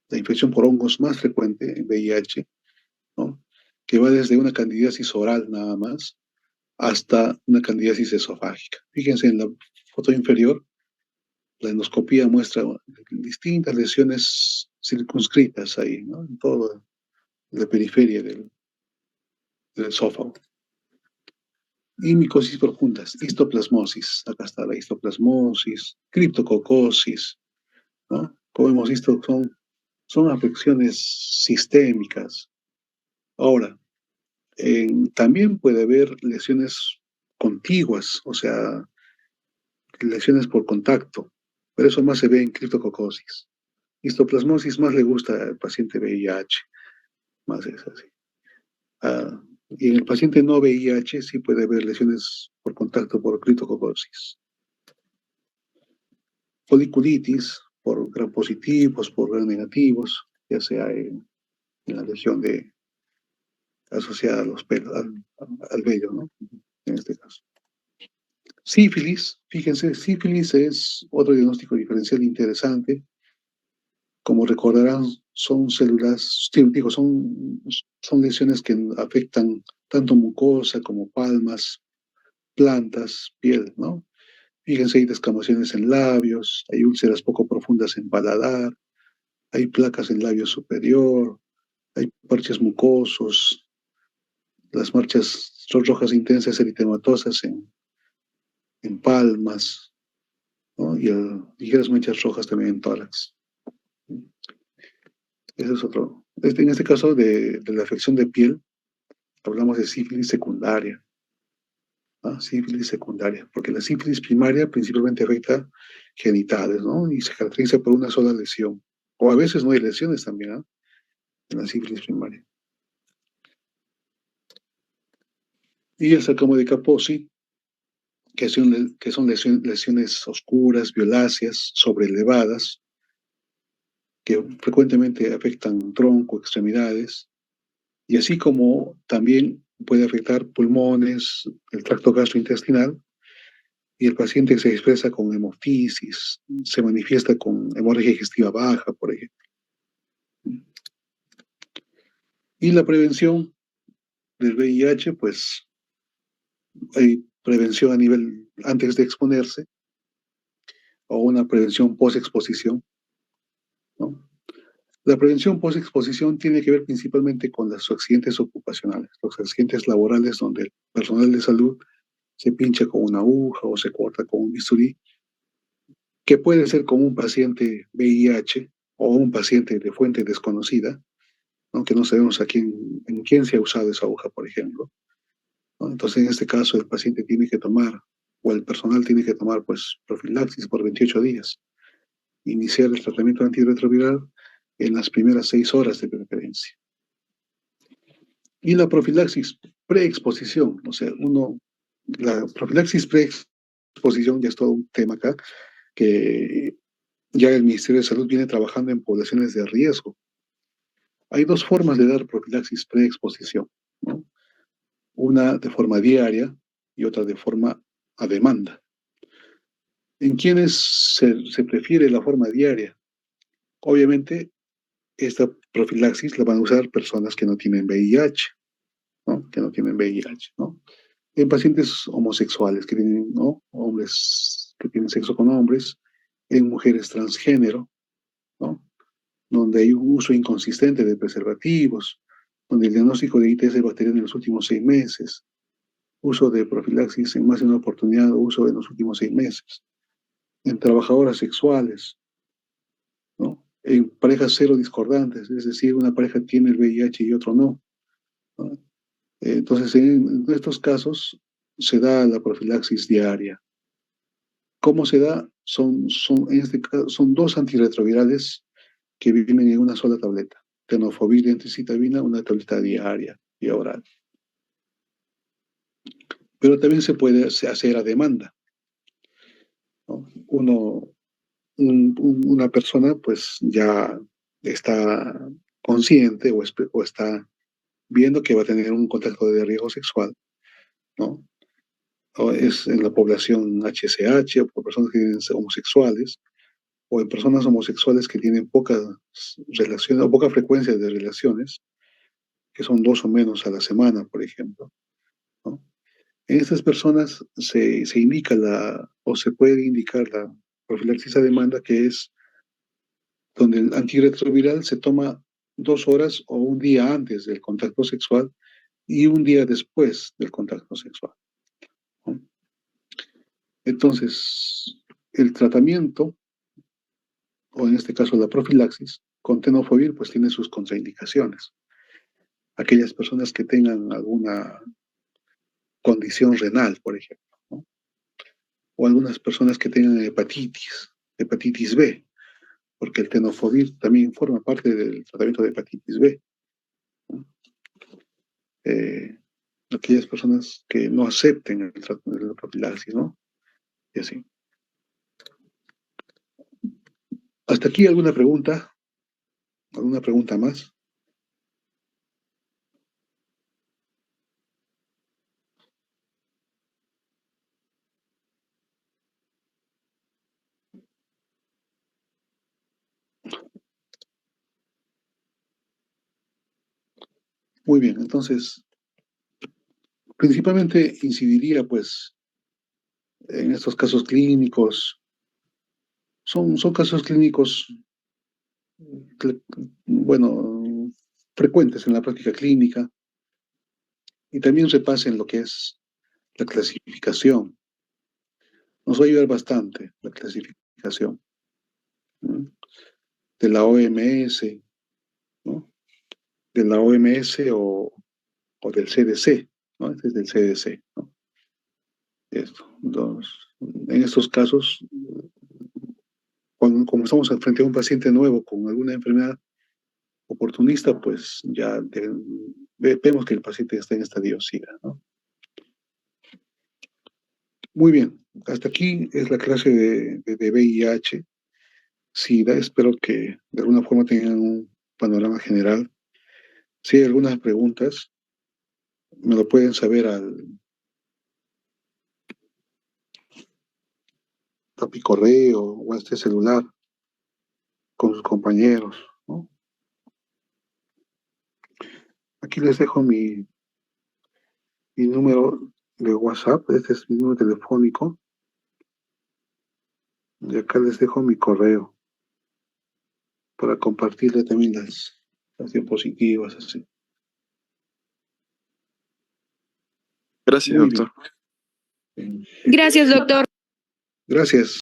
S1: la infección por hongos más frecuente en VIH, ¿no?, que va desde una candidiasis oral nada más hasta una candidiasis esofágica. Fíjense en la foto inferior, la endoscopía muestra distintas lesiones circunscritas ahí, ¿no?, en toda la periferia del esófago. Y micosis profundas, histoplasmosis, acá está la histoplasmosis, criptococosis, ¿no? Como hemos visto, son afecciones sistémicas. Ahora, también puede haber lesiones contiguas, o sea, lesiones por contacto, pero eso más se ve en criptococosis. Histoplasmosis más le gusta al paciente VIH, más es así. Y en el paciente no VIH sí puede haber lesiones por contacto por criptococosis. Foliculitis por gram positivos, por gram negativos, ya sea en la región asociada a los pelos, al vello, ¿no?, en este caso. Sífilis, fíjense, sífilis es otro diagnóstico diferencial interesante. Como recordarán, son células, digo, son lesiones que afectan tanto mucosa como palmas, plantas, piel, ¿no? Fíjense, hay descamaciones en labios, hay úlceras poco profundas en paladar, hay placas en labio superior, hay parches mucosos, las marchas son rojas intensas eritematosas en palmas, ¿no?, y ligeras manchas rojas también en tórax. Ese es otro. En este caso de la afección de piel, hablamos de sífilis secundaria, ¿no? Sífilis secundaria, porque la sífilis primaria principalmente afecta genitales, ¿no?, y se caracteriza por una sola lesión. O a veces no hay lesiones también, ¿no?, en la sífilis primaria. Y el sarcoma de Kaposi, que son lesiones oscuras, violáceas, sobreelevadas, que frecuentemente afectan tronco, extremidades, y así como también puede afectar pulmones, el tracto gastrointestinal, y el paciente se expresa con hemoptisis, se manifiesta con hemorragia digestiva baja, por ejemplo. Y la prevención del VIH, pues hay prevención a nivel antes de exponerse o una prevención post-exposición, ¿no? La prevención post-exposición tiene que ver principalmente con los accidentes ocupacionales, los accidentes laborales donde el personal de salud se pincha con una aguja o se corta con un bisturí, que puede ser con un paciente VIH o un paciente de fuente desconocida, aunque no sabemos en quién se ha usado esa aguja, por ejemplo, ¿no? Entonces, en este caso, el paciente tiene que tomar, o el personal tiene que tomar, pues, profilaxis por 28 días, iniciar el tratamiento antirretroviral en las primeras 6 horas de preferencia. Y la profilaxis preexposición, o sea, la profilaxis preexposición ya es todo un tema acá, que ya el Ministerio de Salud viene trabajando en poblaciones de riesgo. Hay dos formas de dar profilaxis preexposición, ¿no? Una de forma diaria y otra de forma a demanda. ¿En quienes se prefiere la forma diaria? Obviamente, esta profilaxis la van a usar personas que no tienen VIH, ¿no? Que no tienen VIH, ¿no? En pacientes homosexuales que tienen, ¿no? Hombres que tienen sexo con hombres, en mujeres transgénero, ¿no? Donde hay un uso inconsistente de preservativos, donde el diagnóstico de ITS bacteriana en los últimos 6 meses, uso de profilaxis en más de una oportunidad, uso en los últimos 6 meses, en trabajadoras sexuales, ¿no? En parejas cero discordantes, es decir, una pareja tiene el VIH y otro no, ¿no? Entonces, en estos casos se da la profilaxis diaria. ¿Cómo se da? En este caso, son dos antirretrovirales que vienen en una sola tableta. Tenofovir y anticitavina, una tableta diaria y oral. Pero también se puede hacer a demanda, ¿no? Una persona pues ya está consciente o está viendo que va a tener un contacto de riesgo sexual, ¿no? O es en la población HCH o por personas que tienen homosexuales o en personas homosexuales que tienen pocas relaciones o poca frecuencia de relaciones, que son 2 o menos a la semana, por ejemplo, ¿no? En estas personas se indica o se puede indicar la profilaxis a demanda, que es donde el antirretroviral se toma 2 horas o un día antes del contacto sexual y un día después del contacto sexual, ¿no? Entonces, el tratamiento, o en este caso la profilaxis, con tenofovir, pues tiene sus contraindicaciones. Aquellas personas que tengan alguna condición renal, por ejemplo, ¿no? O algunas personas que tengan hepatitis B, porque el tenofovir también forma parte del tratamiento de hepatitis B, ¿no? Eh, Aquellas personas que no acepten el tratamiento de la profilaxis, ¿no? Y así. ¿Hasta aquí alguna pregunta? ¿Alguna pregunta más? Muy bien, entonces, principalmente incidiría, pues, en estos casos clínicos. Son casos clínicos, bueno, frecuentes en la práctica clínica y también repasen lo que es la clasificación. Nos va a ayudar bastante la clasificación, ¿no? De la OMS, ¿no? De la OMS o del CDC, ¿no? Este es del CDC, ¿no? Esto. En estos casos, como estamos frente a un paciente nuevo con alguna enfermedad oportunista, pues ya vemos que el paciente está en estadio SIDA, ¿no? Muy bien, hasta aquí es la clase de VIH, SIDA. Espero que de alguna forma tengan un panorama general. Si hay algunas preguntas, me lo pueden saber a mi correo o a este celular con sus compañeros, ¿no? Aquí les dejo mi número de WhatsApp, este es mi número telefónico, y acá les dejo mi correo para compartirle también las diapositivas, así.
S2: Gracias,
S1: Muy bien.
S2: doctor.
S1: Gracias, doctor. Gracias.